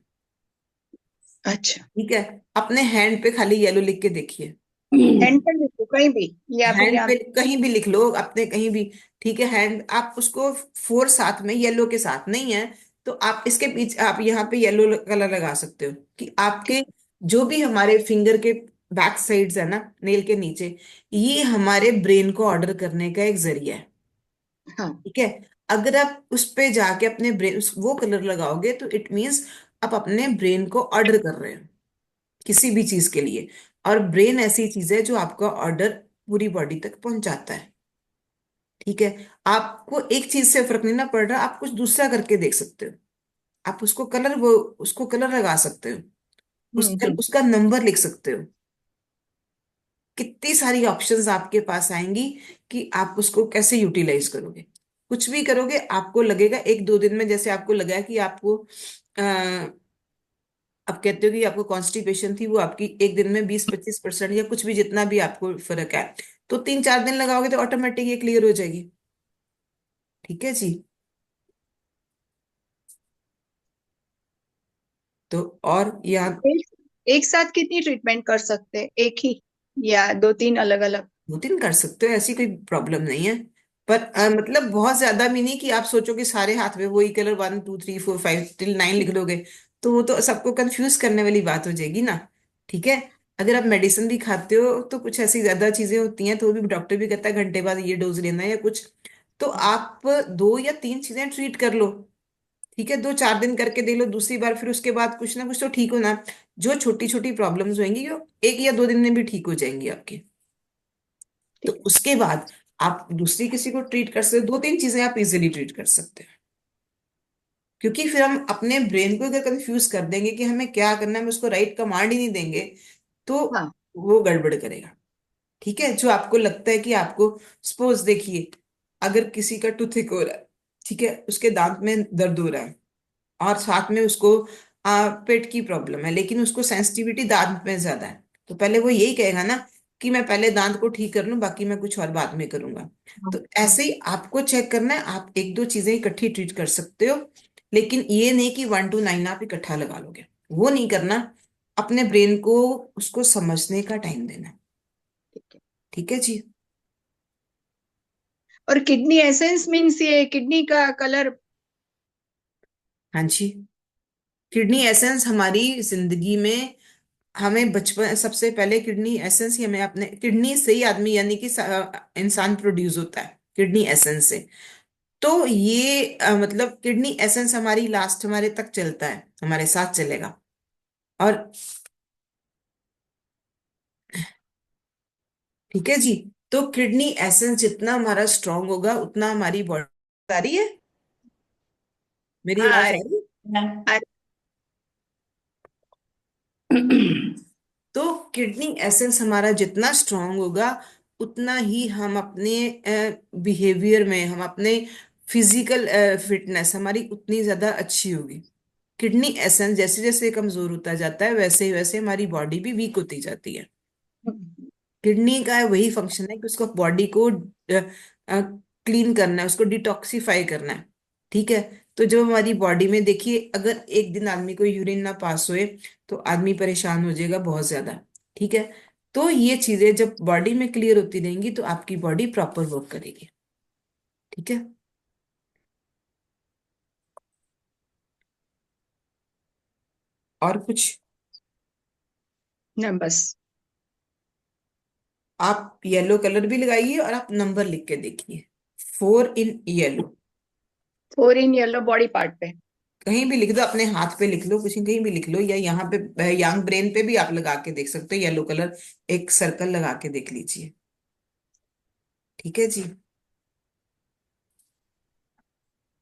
अच्छा।
ठीक है, अपने हैंड पे खाली येलो लिख के देखिए।
हैंड पर लिखो कहीं भी, या फिर
हैंड
यहाँ
पे
पे?
कहीं भी लिख लो, अपने कहीं भी। ठीक है, हैंड आप उसको फोर साथ में येलो के साथ नहीं है, तो आप इसके पीछे आप यहाँ पे येलो कलर लगा सकते हो कि
ठीक।
आपके जो भी हमारे फिंगर के बैक साइड्स है ना, नेल के नीचे, ये हमारे ब्रेन को ऑर्डर करने का एक जरिया है।
हाँ।
ठीक है, अगर आप उस पे जाके अपने ब्रेन वो कलर लगाओगे तो इट मीन्स आप अपने ब्रेन को ऑर्डर कर रहे हो किसी भी चीज के लिए। और ब्रेन ऐसी चीज है जो आपका ऑर्डर पूरी बॉडी तक पहुंचाता है। ठीक है, आपको एक चीज से फर्क नहीं ना पड़ रहा, आप कुछ दूसरा करके देख सकते हो। आप उसको कलर लगा सकते हो,
हम्म।
उसका नंबर लिख सकते हो। कितनी सारी ऑप्शंस आपके पास आएंगी कि आप उसको कैसे यूटिलाइज करोगे। कुछ भी करोगे आपको लगेगा एक दो दिन में, जैसे आपको लगा कि आपको आप कहते हो कि आपको कॉन्स्टिपेशन थी, वो आपकी एक दिन में 20-25% या कुछ भी जितना भी आपको फर्क है, तो 3-4 दिन लगाओगे तो ऑटोमेटिक ये क्लियर हो जाएगी। ठीक है जी। तो और यहाँ
एक, एक साथ कितनी ट्रीटमेंट कर सकते हैं, एक ही या दो तीन अलग अलग?
2-3 कर सकते हो, ऐसी कोई प्रॉब्लम नहीं है। पर मतलब बहुत ज्यादा भी नहीं कि आप सोचो कि सारे हाथ में वही कलर 1 2 3 4 5 till 9 लिख दोगे, तो वो तो सबको कंफ्यूज करने वाली बात हो जाएगी ना। ठीक है, अगर आप मेडिसिन भी खाते हो तो कुछ ऐसी ज्यादा चीजें होती हैं, तो वो भी डॉक्टर भी कहता है घंटे बाद ये डोज लेना है या कुछ, तो आप 2 या 3 चीजें ट्रीट कर लो। ठीक है, 2-4 दिन करके दे लो, दूसरी बार फिर उसके बाद कुछ ना कुछ तो ठीक होना। जो छोटी छोटी प्रॉब्लम्स होंगी वो 1 या 2 दिन में भी ठीक हो जाएंगी आपकी। तो
ठीक है।
उसके बाद आप दूसरी किसी को ट्रीट कर सकते हो, 2-3 चीजें आप इजीली ट्रीट कर सकते हो। क्योंकि फिर हम अपने ब्रेन को अगर कंफ्यूज कर देंगे कि हमें क्या करना है, हम उसको राइट कमांड ही नहीं देंगे, तो
हाँ।
वो गड़बड़ करेगा। ठीक है, जो आपको लगता है कि आपको, सपोज देखिए, अगर किसी का टूथिक हो रहा है, ठीक है, उसके दांत में दर्द हो रहा है, और साथ में उसको पेट की प्रॉब्लम है, लेकिन उसको सेंसिटिविटी दांत में ज्यादा है, तो पहले वो यही कहेगा ना कि मैं पहले दांत को ठीक कर लूं, बाकी मैं कुछ और बाद में करूंगा।
हाँ।
तो ऐसे ही आपको चेक करना है, आप 1-2 चीजें इकट्ठी ट्रीट कर सकते हो, लेकिन ये नहीं कि 1 to 9 आप इकट्ठा लगा लोगे, वो नहीं करना। अपने ब्रेन को उसको समझने का टाइम देना है।
ठीक है।
ठीक है जी।
और किडनी एसेंस मीन्स ये किडनी का कलर?
हाँ जी, किडनी एसेंस हमारी जिंदगी में, हमें बचपन सबसे पहले किडनी एसेंस ही हमें अपने किडनी से ही आदमी यानी कि इंसान प्रोड्यूस होता है किडनी एसेंस से। तो ये मतलब किडनी एसेंस हमारी लास्ट हमारे तक चलता है, हमारे साथ चलेगा। और ठीक है जी, तो किडनी एसेंस जितना हमारा स्ट्रांग होगा उतना हमारी बॉडी, आ रही है मेरी
हाँ,
आवाज आ
अरे।
रही है?
अरे।
तो किडनी एसेंस हमारा जितना स्ट्रांग होगा, उतना ही हम अपने बिहेवियर में, हम अपने फिजिकल फिटनेस हमारी उतनी ज्यादा अच्छी होगी। किडनी एसेंस जैसे जैसे कमजोर होता जाता है, वैसे वैसे हमारी बॉडी भी वीक होती जाती है। किडनी का वही फंक्शन है कि उसको बॉडी को क्लीन करना है, उसको डिटॉक्सिफाई करना है। ठीक है, तो जब हमारी बॉडी में देखिए, अगर एक दिन आदमी को यूरिन ना पास होए तो आदमी परेशान हो जाएगा बहुत ज्यादा। ठीक है, तो ये चीजें जब बॉडी में क्लियर होती रहेंगी तो आपकी बॉडी प्रॉपर वर्क करेगी। ठीक है, और कुछ?
ना बस।
आप येलो कलर भी लगाइए और आप नंबर लिख के देखिए, 4 in yellow.
4 in yellow body part पे?
कहीं भी लिख दो, अपने हाथ पे लिख लो, कुछ कहीं भी लिख लो, या यहाँ पे यंग ब्रेन पे भी आप लगा के देख सकते हो येलो कलर, एक सर्कल लगा के देख लीजिए। ठीक है जी।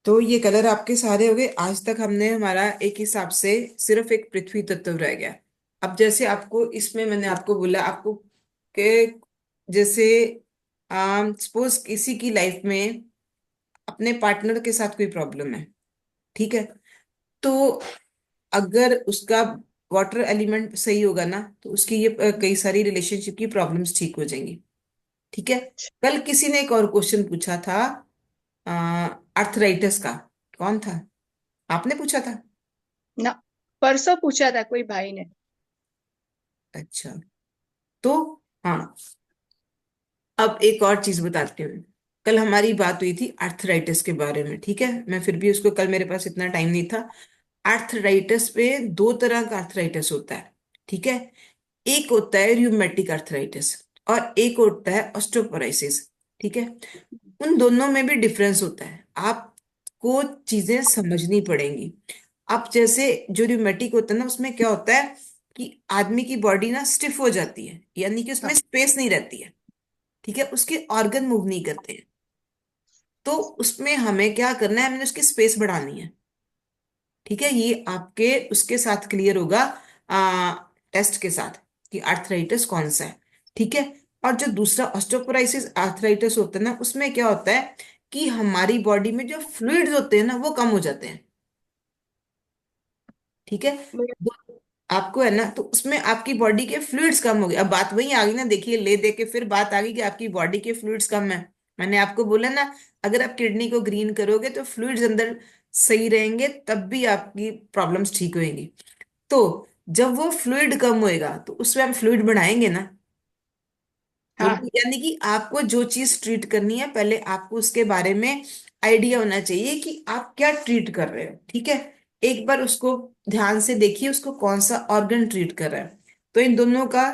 तो ये कलर आपके सारे हो गए। आज तक हमने हमारा एक हिसाब से सिर्फ एक पृथ्वी तत्व रह गया। अब जैसे आपको इसमें मैंने आपको बोला आपको के, जैसे सपोज किसी की लाइफ में अपने पार्टनर के साथ कोई प्रॉब्लम है। ठीक है, तो अगर उसका वाटर एलिमेंट सही होगा ना, तो उसकी ये कई सारी रिलेशनशिप की प्रॉब्लम्स ठीक हो जाएंगी। ठीक है, कल किसी ने एक और क्वेश्चन पूछा था, अर्थराइटिस का, कौन था? आपने पूछा था?
ना, परसों पूछा था कोई भाई ने।
अच्छा। तो हाँ, अब एक और चीज बताती हूँ। कल हमारी बात हुई थी आर्थराइटिस के बारे में, ठीक है, मैं फिर भी उसको, कल मेरे पास इतना टाइम नहीं था। आर्थराइटिस पे दो तरह का आर्थराइटिस होता है, ठीक है। एक होता है रूमेटिक आर्थराइटिस और एक होता है ऑस्टियोपोरोसिस, ठीक है। उन दोनों में भी डिफरेंस होता है, आपको चीजें समझनी पड़ेंगी। आप जैसे जो रूमेटिक होता है ना, उसमें क्या होता है कि आदमी की बॉडी ना स्टिफ हो जाती है, यानी कि उसमें
हाँ
स्पेस नहीं रहती है, ठीक है, उसके ऑर्गन मूव नहीं करते हैं। तो उसमें हमें क्या करना है, हमें उसकी स्पेस बढ़ानी है, ठीक है। ये आपके उसके साथ क्लियर होगा, टेस्ट के साथ, कि आर्थराइटिस कौन सा है, ठीक है। और जो दूसरा ऑस्टियोपोरोसिस आर्थराइटिस होता है ना, उसमें क्या होता है कि हमारी बॉडी में जो फ्लूइड्स होते हैं ना, वो कम हो जाते हैं, ठीक है।
मेरे-
आपको है ना, तो उसमें आपकी बॉडी के फ्लूइड्स कम हो गए। अब बात वही आ गई ना, देखिए, ले दे के फिर बात आ गई कि आपकी बॉडी के फ्लूइड्स कम है। मैंने आपको बोला ना, अगर आप किडनी को ग्रीन करोगे तो फ्लूइड्स अंदर सही रहेंगे, तब भी आपकी प्रॉब्लम्स ठीक होंगी। तो जब वो फ्लूइड कम होएगा तो उसमें हम फ्लूइड बढ़ाएंगे ना। तो
हाँ
यानी कि आपको जो चीज ट्रीट करनी है, पहले आपको उसके बारे में आइडिया होना चाहिए कि आप क्या ट्रीट कर रहे हो, ठीक है। एक बार उसको ध्यान से देखिए, उसको कौन सा ऑर्गन ट्रीट कर रहा है। तो इन दोनों का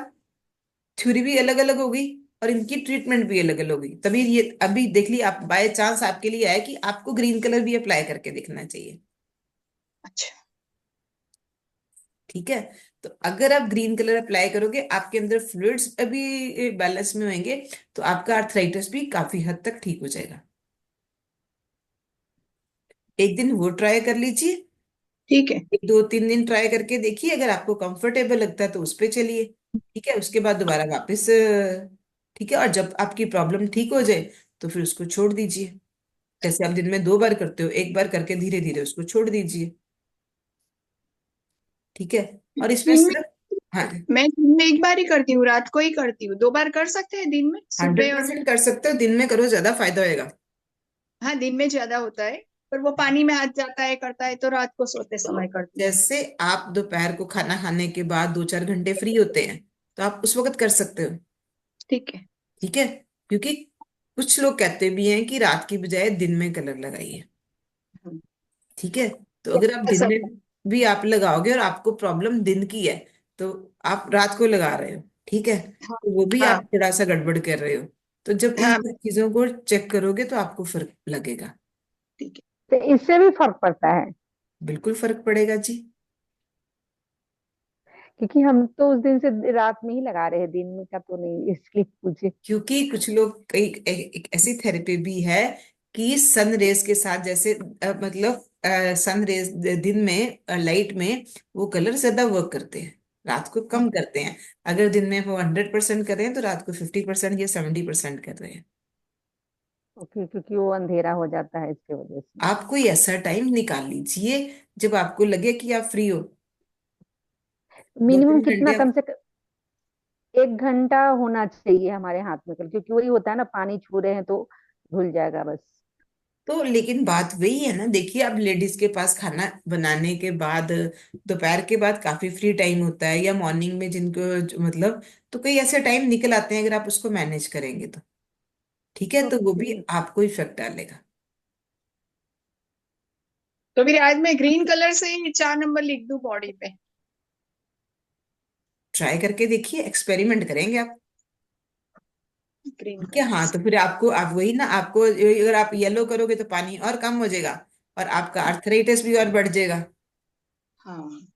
थ्योरी भी अलग अलग होगी और इनकी ट्रीटमेंट भी अलग अलग होगी। तभी ये अभी देख लिए, आप बाय चांस आपके लिए आया कि आपको ग्रीन कलर भी अप्लाई करके देखना चाहिए,
अच्छा।
ठीक है। तो अगर आप ग्रीन कलर अप्लाई करोगे, आपके अंदर फ्लूइड्स अभी बैलेंस में होंगे, तो आपका आर्थराइटिस भी काफी हद तक ठीक हो जाएगा। एक दिन वो ट्राई कर लीजिए,
ठीक है।
एक दो तीन दिन ट्राई करके देखिए, अगर आपको कंफर्टेबल लगता है तो उस पे चलिए, ठीक है। उसके बाद दोबारा वापस ठीक है, और जब आपकी प्रॉब्लम ठीक हो जाए तो फिर उसको छोड़ दीजिए। जैसे आप दिन में 2 बार करते हो, एक बार करके धीरे धीरे उसको छोड़ दीजिए, ठीक है। और इसमें
दिन
सिर्फ,
में
हाँ,
मैं दिन में एक बार ही करती हूँ, रात को ही करती हूँ। 2 बार कर सकते हैं दिन में, सुबह और
100% कर सकते हो, दिन में करो, ज्यादा फायदा होएगा।
हाँ, दिन में ज्यादा होता है। पर वो पानी में हाथ जाता है करता है, तो रात को सोते समय करती हूँ।
जैसे आप दोपहर को खाना खाने के बाद 2-4 घंटे फ्री होते हैं, तो आप उस वक्त कर सकते हो,
ठीक है।
ठीक है। क्योंकि कुछ लोग कहते भी हैं कि रात की बजाय दिन में कलर लगाइए,
हम्म,
ठीक है। तो
तो
अगर आप दिन
ऐसा।
में भी आप लगाओगे और आपको प्रॉब्लम दिन की है, तो आप रात को लगा रहे हो, ठीक है,
हाँ
तो वो भी
हाँ
आप थोड़ा सा गड़बड़ कर रहे हो। तो जब इन
हाँ।
सब चीजों को चेक करोगे तो आपको फर्क लगेगा।
ठीक
तो इससे भी फर्क पड़ता है?
बिल्कुल फर्क पड़ेगा जी।
क्योंकि हम तो उस दिन से रात में ही लगा रहे हैं, दिन में का तो नहीं, इसलिए पूछे।
क्योंकि कुछ लोग, कई एक ऐसी थेरेपी भी है कि सन रेज के साथ, जैसे मतलब सन रेज दिन में लाइट में वो कलर ज्यादा वर्क करते हैं, रात को
है।
कम करते हैं। अगर दिन में वो 100% कर रहे हैं तो रात को 50% या 70% कर रहे हैं।
ओके, क्योंकि वो अंधेरा हो जाता है इसके वजह से।
आप कोई ऐसा टाइम निकाल लीजिए जब आपको लगे कि आप फ्री हो, दो
मिनिमम
तीन
कितना,
घंटे
कम से कम 1 घंटा होना चाहिए हमारे हाथ में कल, क्योंकि वही होता है ना, पानी छू रहे हैं तो धुल जाएगा बस।
तो लेकिन बात वही है ना, देखिए, अब लेडीज के पास खाना बनाने के बाद दोपहर के बाद काफी फ्री टाइम होता है, या मॉर्निंग में जिनको मतलब, तो कई ऐसे टाइम निकल आते हैं, अगर आप उसको मैनेज करेंगे तो, ठीक है, तो वो
ओके।
भी आपको इफेक्ट डालेगा।
तो फिर आज मैं ग्रीन कलर से ही 4 नंबर लिख दूं बॉडी पे?
ट्राई करके देखिए, एक्सपेरिमेंट करेंगे आप,
ग्रीन
ठीक है।
कलर
हाँ,
से।
तो फिर आपको, आप वही ना, आपको अगर आप येलो करोगे तो पानी और कम हो जाएगा, और आपका आर्थराइटिस भी और बढ़ जाएगा,
हाँ।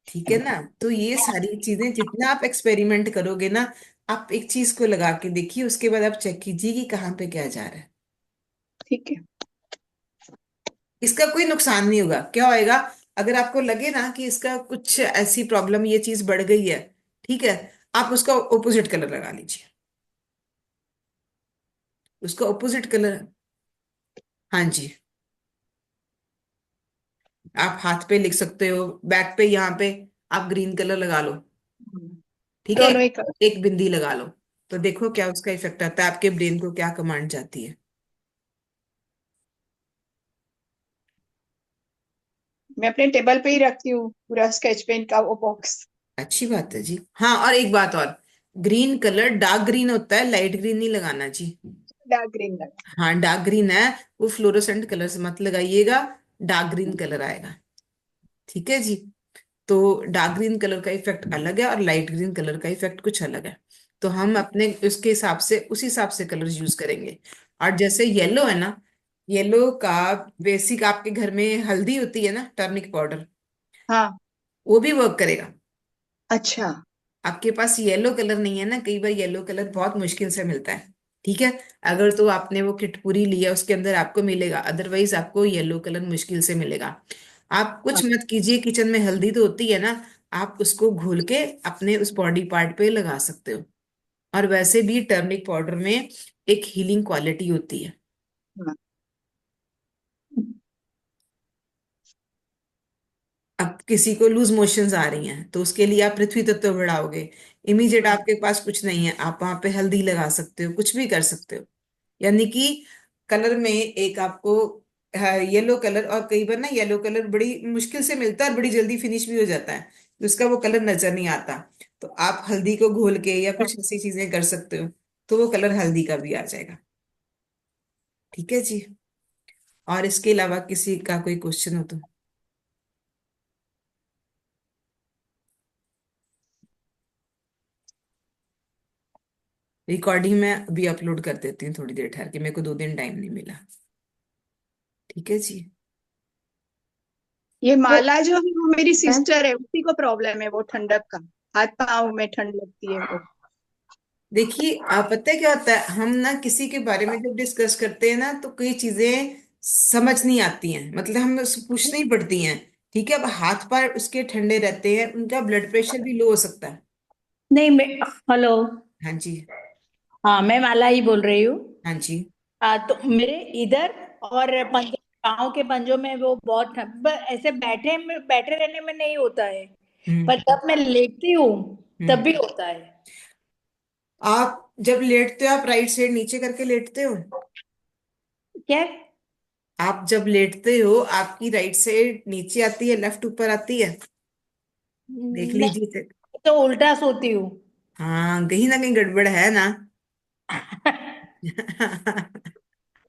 ठीक है ना। तो ये सारी चीजें जितना आप एक्सपेरिमेंट करोगे ना, आप एक चीज को लगा के देखिए, उसके बाद आप चेक कीजिए कि कहाँ पे क्या जा रहा है।
ठीक है।
इसका कोई नुकसान नहीं होगा, क्या होएगा, अगर आपको लगे ना कि इसका कुछ ऐसी प्रॉब्लम, ये चीज बढ़ गई है, ठीक है, आप उसका ओपोजिट कलर लगा लीजिए, उसका ओपोजिट कलर, हाँ जी। आप हाथ पे लिख सकते हो, बैक पे, यहाँ पे आप ग्रीन कलर लगा लो,
हम्म,
ठीक है।
दोनों ही कलर।
एक बिंदी लगा लो, तो देखो क्या उसका इफेक्ट आता है, आपके ब्रेन को क्या कमांड जाती है।
मैं अपने टेबल पे ही रखती हूँ पूरा स्केच पेन का वो बॉक्स।
अच्छी बात है जी। हाँ, और एक बात और, ग्रीन कलर डार्क ग्रीन होता है, लाइट ग्रीन नहीं लगाना जी।
डार्क ग्रीन लगा।
हाँ, डार्क ग्रीन है, वो फ्लोरोसेंट कलर से मत लगाइएगा, डार्क ग्रीन कलर आएगा। ठीक है जी। तो डार्क ग्रीन कलर का इफेक्ट अलग है और लाइट ग्रीन कलर का इफेक्ट कुछ अलग है। तो हम अपने उसके हिसाब से, उस हिसाब से कलर यूज करेंगे। और जैसे येलो है ना, येलो का बेसिक आपके घर में हल्दी होती है ना, टर्मरिक पाउडर,
हाँ।
वो भी वर्क करेगा।
अच्छा।
आपके पास येलो कलर नहीं है ना, कई बार येलो कलर बहुत मुश्किल से मिलता है। ठीक है, अगर तो आपने वो किट पूरी लिया उसके अंदर आपको मिलेगा, अदरवाइज आपको येलो कलर मुश्किल से मिलेगा। आप कुछ
हाँ।
मत कीजिए, किचन में हल्दी तो होती है ना, आप उसको घोल के अपने उस बॉडी पार्ट पे लगा सकते हो। और वैसे भी टर्मरिक पाउडर में एक हीलिंग क्वालिटी होती है।
हाँ।
अब किसी को लूज मोशंस आ रही हैं तो उसके लिए आप पृथ्वी तत्व बढ़ाओगे। इमीडिएट
हाँ।
आपके पास कुछ नहीं है, आप वहां पे हल्दी लगा सकते हो, कुछ भी कर सकते हो। यानी कि कलर में एक आपको येलो कलर, और कई बार ना येलो कलर बड़ी मुश्किल से मिलता है और बड़ी जल्दी फिनिश भी हो जाता है, तो उसका वो कलर नजर नहीं आता। तो आप हल्दी को घोल के या कुछ ऐसी चीजें कर सकते हो, तो वो कलर हल्दी का भी आ जाएगा। ठीक है जी। और इसके अलावा किसी का कोई क्वेश्चन हो तो। रिकॉर्डिंग में अभी अपलोड कर देती हूँ थोड़ी देर ठहर के, मेरे को 2 दिन टाइम नहीं मिला। ठीक है जी।
ये
तो
माला जो है वो मेरी
मैम,
सिस्टर है, उसी को प्रॉब्लम है वो ठंडक का। हाथ पाँव में ठंड लगती है वो।
देखिए, आप पता है क्या होता है, हम ना किसी के बारे में जब डिस्कस करते हैं ना तो कई चीजें समझ नहीं आती हैं, मतलब हमें उससे पूछनी ही पड़ती हैं। ठीक है, अब हाथ पैर उसके ठंडे रहते हैं, उनका ब्लड प्रेशर भी लो हो सकता है।
नहीं मैं हेलो।
हाँ जी।
हाँ मैं माला ही बोल रही हूँ।
हाँ जी।
तो मेरे इधर और पंजों, पाँव के पंजों में वो बहुत ऐसे बैठे में बैठे रहने में नहीं होता है,
हम्म।
पर जब मैं लेटती हूँ तब
हम्म।
भी होता है।
आप जब लेटते हो, आप राइट साइड नीचे करके लेटते हो?
क्या?
आप जब लेटते हो आपकी राइट साइड नीचे आती है, लेफ्ट ऊपर आती है? देख
नहीं,
लीजिए।
तो उल्टा सोती हूँ।
हाँ, कहीं ना कहीं गड़बड़ है ना।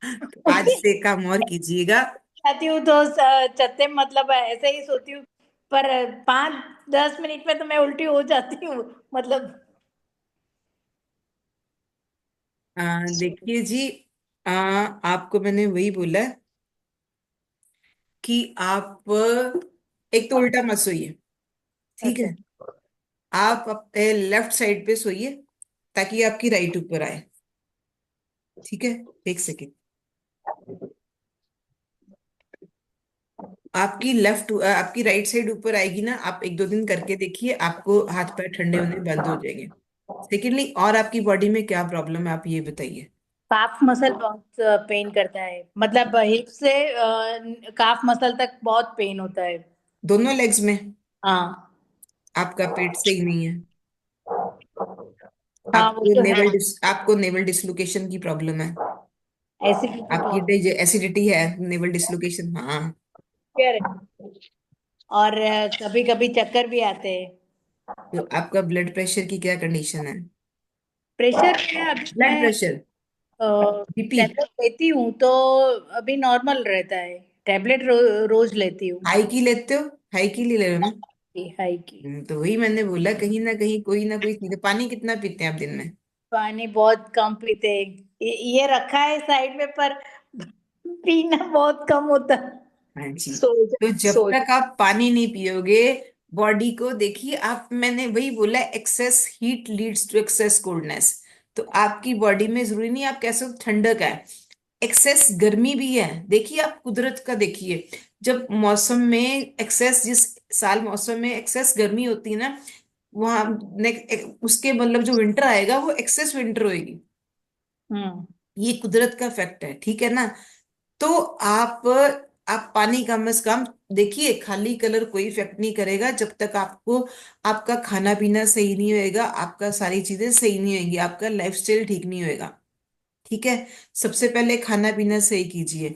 तो आज से काम और कीजिएगा।
जाती हूँ तो चत्ते मतलब ऐसे ही सोती हूँ, पर 5-10 मिनट में तो मैं उल्टी हो जाती हूँ, मतलब।
देखिए जी, आपको मैंने वही बोला है कि आप एक तो उल्टा मत सोइए। ठीक
अच्छा।
है, आप अपने लेफ्ट साइड पे सोइए ताकि आपकी राइट ऊपर आए। ठीक है, एक सेकेंड। आपकी राइट साइड ऊपर आएगी ना, आप 1-2 दिन करके देखिए, आपको हाथ पैर ठंडे होने बंद हो जाएंगे। सेकेंडली, और आपकी बॉडी में क्या प्रॉब्लम है आप ये बताइए।
काफ मसल बहुत पेन करता है, मतलब हिप से काफ मसल तक बहुत पेन होता है।
दोनों लेग्स में?
हाँ।
आपका पेट सही नहीं है?
हाँ वो तो है।
आपको नेवल डिसलोकेशन की प्रॉब्लम है?
एसिडिटी
आपकी
बहुत
एसिडिटी है, नेवल डिसलोकेशन, हाँ।
है, और कभी कभी चक्कर भी आते हैं।
तो आपका ब्लड प्रेशर की क्या कंडीशन है?
प्रेशर है अभी
ब्लड
मैं
प्रेशर, बीपी?
टैबलेट लेती हूँ तो अभी नॉर्मल रहता है। टैबलेट रोज लेती हूँ।
हाई की लेते हो? हाई की ले रहे हो ना?
हाई की।
तो वही मैंने बोला, कहीं ना कहीं कोई ना कोई चीज। पानी कितना पीते हैं आप दिन में?
पानी बहुत कम पीते हैं। ये रखा है साइड में, पर पीना बहुत कम होता है।
हाँ जी।
सो जा।
तो जब
सो
तक
जा।
आप पानी नहीं पियोगे, बॉडी को देखिए, आप, मैंने वही बोला, excess heat leads to excess coldness. तो आपकी बॉडी में जरूरी नहीं आप कैसे ठंडक है, एक्सेस गर्मी भी है। देखिए, आप कुदरत का देखिए, जब मौसम में एक्सेस, जिस साल मौसम में एक्सेस गर्मी होती है ना, वहां उसके मतलब जो विंटर आएगा वो एक्सेस विंटर होएगी।
हम्म।
ये कुदरत का फैक्ट है, ठीक है ना। तो आप आप पानी कम से कम देखिए, खाली कलर कोई इफेक्ट नहीं करेगा जब तक आपको आपका खाना पीना सही नहीं होएगा, आपका सारी चीजें सही नहीं होंगी, आपका लाइफस्टाइल ठीक नहीं होएगा। ठीक है, सबसे पहले खाना पीना सही कीजिए,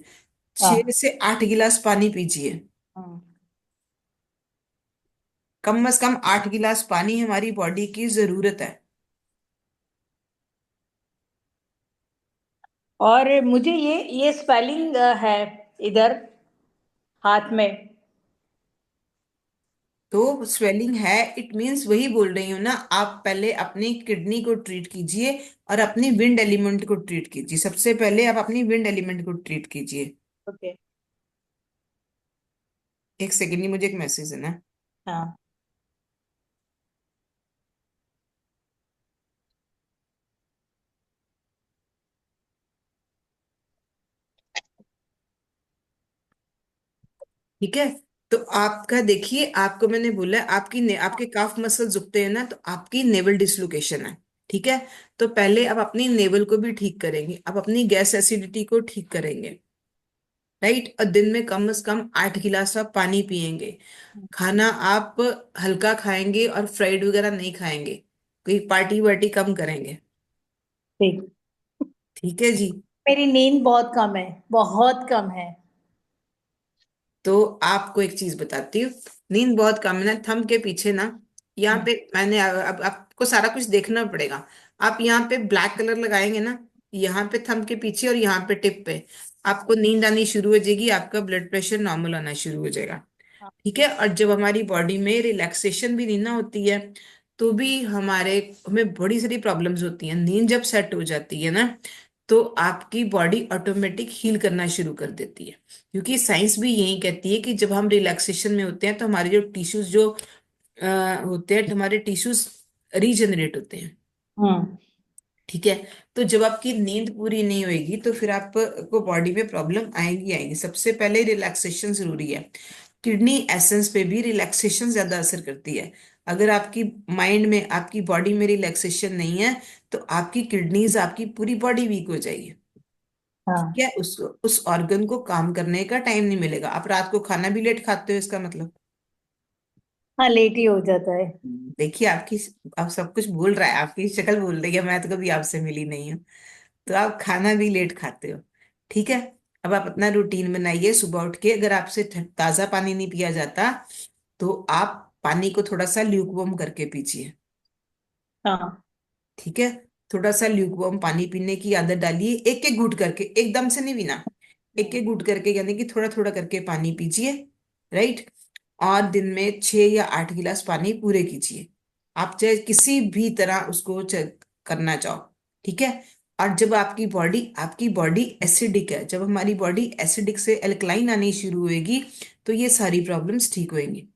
छह
हाँ।
से 8 गिलास पानी पीजिए।
हाँ।
कम से कम 8 गिलास पानी हमारी बॉडी की जरूरत है।
और मुझे ये स्वेलिंग है इधर हाथ में।
तो स्वेलिंग है, इट मीन्स वही बोल रही हूँ ना, आप पहले अपनी किडनी को ट्रीट कीजिए और अपनी विंड एलिमेंट को ट्रीट कीजिए। सबसे पहले आप अपनी विंड एलिमेंट को ट्रीट कीजिए।
ओके।
एक सेकेंड, मुझे एक मैसेज है ना।
हाँ।
ठीक है, तो आपका देखिए, आपको मैंने बोला है, आपके काफ मसल झुकते हैं ना, तो आपकी नेवल डिसलोकेशन है। ठीक है, तो पहले आप अपनी नेवल को भी ठीक करेंगे, आप अपनी गैस एसिडिटी को ठीक करेंगे। राइट, और दिन में कम से कम 8 गिलास आप पानी पिएंगे। खाना आप हल्का खाएंगे और फ्राइड वगैरह नहीं खाएंगे। कोई पार्टी वार्टी कम करेंगे।
ठीक।
ठीक है जी।
मेरी नींद बहुत कम है, बहुत कम है।
तो आपको एक चीज बताती हूँ, नींद बहुत कम है ना, थंब के पीछे ना, यहाँ पे मैंने अब आपको सारा कुछ देखना पड़ेगा। आप यहाँ पे ब्लैक कलर लगाएंगे ना, यहाँ पे थंब के पीछे और यहाँ पे टिप पे, आपको नींद आनी शुरू हो जाएगी, आपका ब्लड प्रेशर नॉर्मल आना शुरू हो जाएगा। ठीक है, और जब हमारी बॉडी में रिलैक्सेशन भी नहीं ना होती है, तो भी हमें बड़ी सारी प्रॉब्लम्स होती हैं। नींद जब सेट हो जाती है ना, तो आपकी बॉडी ऑटोमेटिक हील करना शुरू कर देती है। क्योंकि साइंस भी यही कहती है कि जब हम रिलैक्सेशन में होते हैं तो हमारे जो टिश्यूज जो होते हैं, हमारे टिश्यूज रीजनरेट होते हैं।
हम्म।
ठीक है, तो जब आपकी नींद पूरी नहीं होगी तो फिर आपको बॉडी में प्रॉब्लम आएंगी आएंगी। सबसे पहले रिलैक्सेशन जरूरी है। किडनी एसेंस पे भी रिलैक्सेशन ज्यादा असर करती है। अगर आपकी माइंड में, आपकी बॉडी में रिलैक्सेशन नहीं है, तो आपकी किडनीज, आपकी पूरी बॉडी वीक हो जाएगी। ठीक
हाँ।
है, उस ऑर्गन को काम करने का टाइम नहीं मिलेगा। आप रात को खाना भी लेट खाते हो, इसका मतलब।
हाँ, लेट ही हो जाता है।
देखिए आपकी, आप सब कुछ भूल रहा है, आपकी शक्ल भूल रही है, मैं तो कभी आपसे मिली नहीं हूँ। तो आप खाना भी लेट खाते हो। ठीक है, अब आप अपना रूटीन बनाइए। सुबह उठ के अगर आपसे ताजा पानी नहीं पिया जाता, तो आप पानी को थोड़ा सा ल्यूकवार्म करके पीजिए।
हाँ।
ठीक है, थोड़ा सा ल्यूकवार्म पानी पीने की आदत डालिए, एक एक घूंट करके, एकदम से नहीं पीना। एक एक घूंट करके, यानी कि थोड़ा थोड़ा करके पानी पीजिए। राइट, और दिन में 6 या 8 गिलास पानी पूरे कीजिए। आप चाहे किसी भी तरह उसको करना चाहो। ठीक है, और जब आपकी बॉडी एसिडिक है, जब हमारी बॉडी एसिडिक से एल्कलाइन आनी शुरू होगी, तो ये सारी प्रॉब्लम्स ठीक होंगी।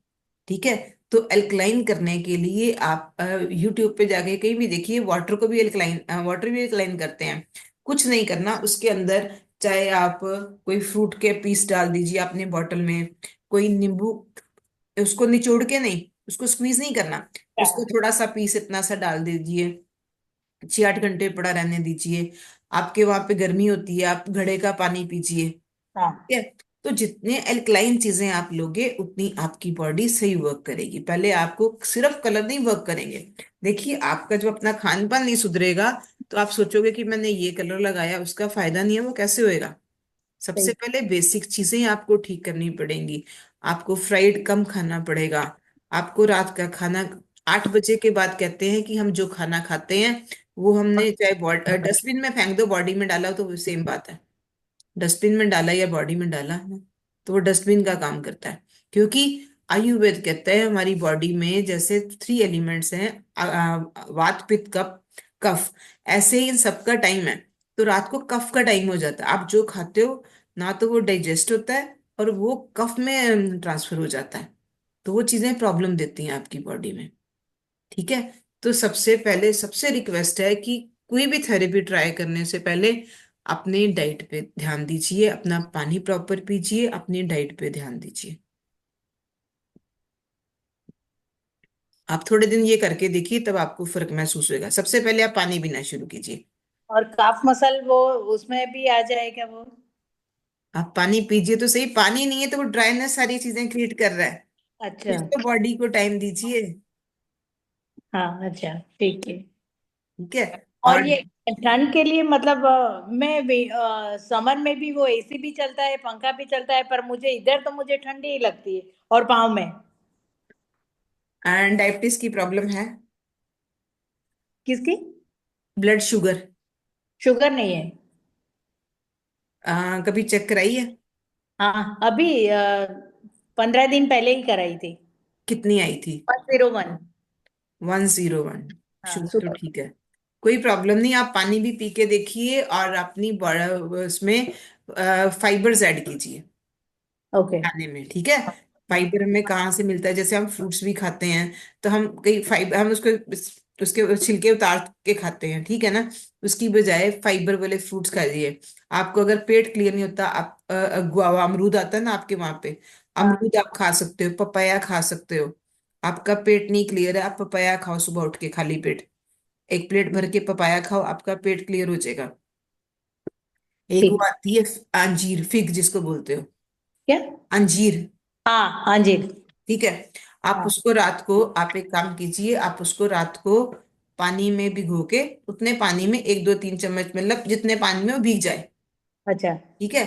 ठीक है, तो अल्कलाइन करने के लिए आप यूट्यूब पे जाके कहीं भी देखिए, वाटर भी अल्कलाइन करते हैं। कुछ नहीं करना उसके अंदर, चाहे आप कोई फ्रूट के पीस डाल दीजिए अपने बॉटल में, कोई नींबू, उसको निचोड़ के नहीं, उसको स्क्वीज नहीं करना, उसको
हाँ।
थोड़ा सा पीस इतना सा डाल दीजिए। 6-8 घंटे पड़ा रहने दीजिए। आपके वहां पे गर्मी होती है, आप घड़े का पानी पीजिए।
हाँ।
ठीक है, तो जितने एल्कलाइन चीजें आप लोगे, उतनी आपकी बॉडी सही वर्क करेगी। पहले आपको सिर्फ कलर नहीं वर्क करेंगे। देखिए, आपका जो अपना खान पान नहीं सुधरेगा, तो आप सोचोगे कि मैंने ये कलर लगाया, उसका फायदा नहीं है, वो कैसे होएगा। सबसे
सही।
पहले बेसिक चीजें आपको ठीक करनी पड़ेंगी। आपको फ्राइड कम खाना पड़ेगा। आपको रात का खाना 8 बजे के बाद, कहते हैं कि हम जो खाना खाते हैं, वो हमने चाहे डस्टबिन में फेंक दो, बॉडी में डाला, तो वो सेम बात है। डस्टबिन में डाला या बॉडी में डाला है ना, तो वो डस्टबिन का काम करता है। क्योंकि आयुर्वेद कहता है हमारी बॉडी में जैसे 3 एलिमेंट्स हैं, वात पित्त कफ कफ, ऐसे ही इन सबका टाइम है। तो रात को कफ का टाइम हो जाता है, आप जो खाते हो ना, तो वो डाइजेस्ट होता है और वो कफ में ट्रांसफर हो जाता है। तो वो चीजें प्रॉब्लम देती हैं आपकी बॉडी में। ठीक है, तो सबसे पहले सबसे रिक्वेस्ट है कि कोई भी थेरेपी ट्राई करने से पहले अपनी डाइट पे ध्यान दीजिए, अपना पानी प्रॉपर पीजिए, अपनी डाइट पे ध्यान दीजिए। आप थोड़े दिन ये करके देखिए, तब आपको फर्क महसूस होगा। सबसे पहले आप पानी पीना शुरू कीजिए।
और काफ मसल वो उसमें भी आ जाएगा वो?
आप पानी पीजिए तो सही, पानी नहीं है तो वो ड्राइनेस सारी चीजें क्रिएट कर रहा है।
अच्छा।
कुछ तो बॉडी को टाइम दीजिए।
हाँ, अच्छा, ठीक है।
ठीक है,
और
और
ये ठंड के लिए मतलब मैं समर में भी वो एसी भी चलता है, पंखा भी चलता है, पर मुझे इधर तो मुझे ठंडी ही लगती है और पाँव में।
एंड डायबिटीज की प्रॉब्लम है?
किसकी?
ब्लड शुगर
शुगर नहीं है।
कभी चेक कराई है?
हाँ, अभी 15 दिन पहले ही कराई थी।
कितनी आई थी?
101।
101?
हाँ,
शुगर तो
सुपर।
ठीक है, कोई प्रॉब्लम नहीं। आप पानी भी पी के देखिए और अपनी उसमें फाइबर्स ऐड कीजिए
ओके।
खाने में, ठीक है? फाइबर हमें कहाँ से मिलता है? जैसे हम फ्रूट्स भी खाते हैं तो हम कई फाइबर, हम उसको उसके छिलके उतार के खाते हैं, ठीक है ना? उसकी बजाय फाइबर वाले फ्रूट्स खाइए। आपको अगर पेट क्लियर नहीं होता, आप गुआवा अमरूद आता है ना आपके वहां पे,
हाँ,
अमरूद आप खा सकते हो, पपाया खा सकते हो। आपका पेट नहीं क्लियर है, आप पपाया खाओ सुबह उठ के खाली पेट। एक प्लेट भर के पपाया खाओ, आपका पेट क्लियर हो जाएगा। एक वो
ठीक।
आती है अंजीर, फिग जिसको बोलते हो,
क्या?
अंजीर,
हाँ, हाँ जी।
ठीक है? आप
हाँ।
उसको रात को, आप एक काम कीजिए, आप उसको रात को पानी में भिगो के, उतने पानी में 1 2 3 चम्मच, मतलब जितने पानी में वो भीग जाए,
अच्छा।
ठीक है?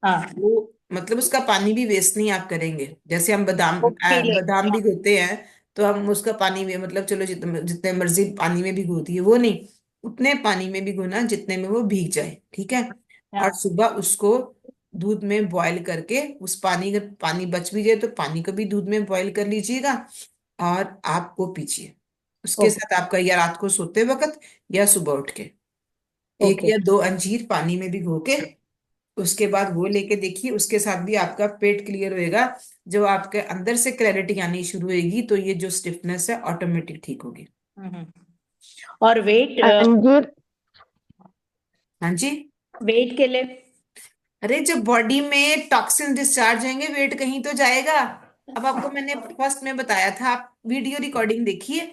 हाँ,
वो मतलब उसका पानी भी वेस्ट नहीं आप करेंगे। जैसे हम
वो पी ले।
बादाम
हाँ।
भिगोते हैं, तो हम उसका पानी भी, मतलब चलो जितने जितने मर्जी पानी में भिगो दिए, वो नहीं, उतने पानी में भिगोना जितने में वो भीग जाए, ठीक है? और
हाँ।
सुबह उसको दूध में बॉईल करके, उस पानी, अगर पानी बच भी जाए तो पानी को भी दूध में बॉईल कर लीजिएगा और आप वो पीजिए। उसके
ओके।
साथ आपका, या रात को सोते वक्त या सुबह उठ के, एक
ओके।
या दो अंजीर पानी में भिगो के, उसके बाद वो लेके देखिए, उसके साथ भी आपका पेट क्लियर होएगा। जब आपके अंदर से क्लैरिटी आनी शुरू होगी तो ये जो स्टिफनेस है ऑटोमेटिक ठीक होगी।
हम्म। और वेट,
अंजीर।
हाँ जी।
वेट के लिए?
अरे जब बॉडी में टॉक्सिन डिस्चार्ज होंगे, वेट कहीं तो जाएगा। अब आपको मैंने फर्स्ट में बताया था, आप वीडियो रिकॉर्डिंग देखिए।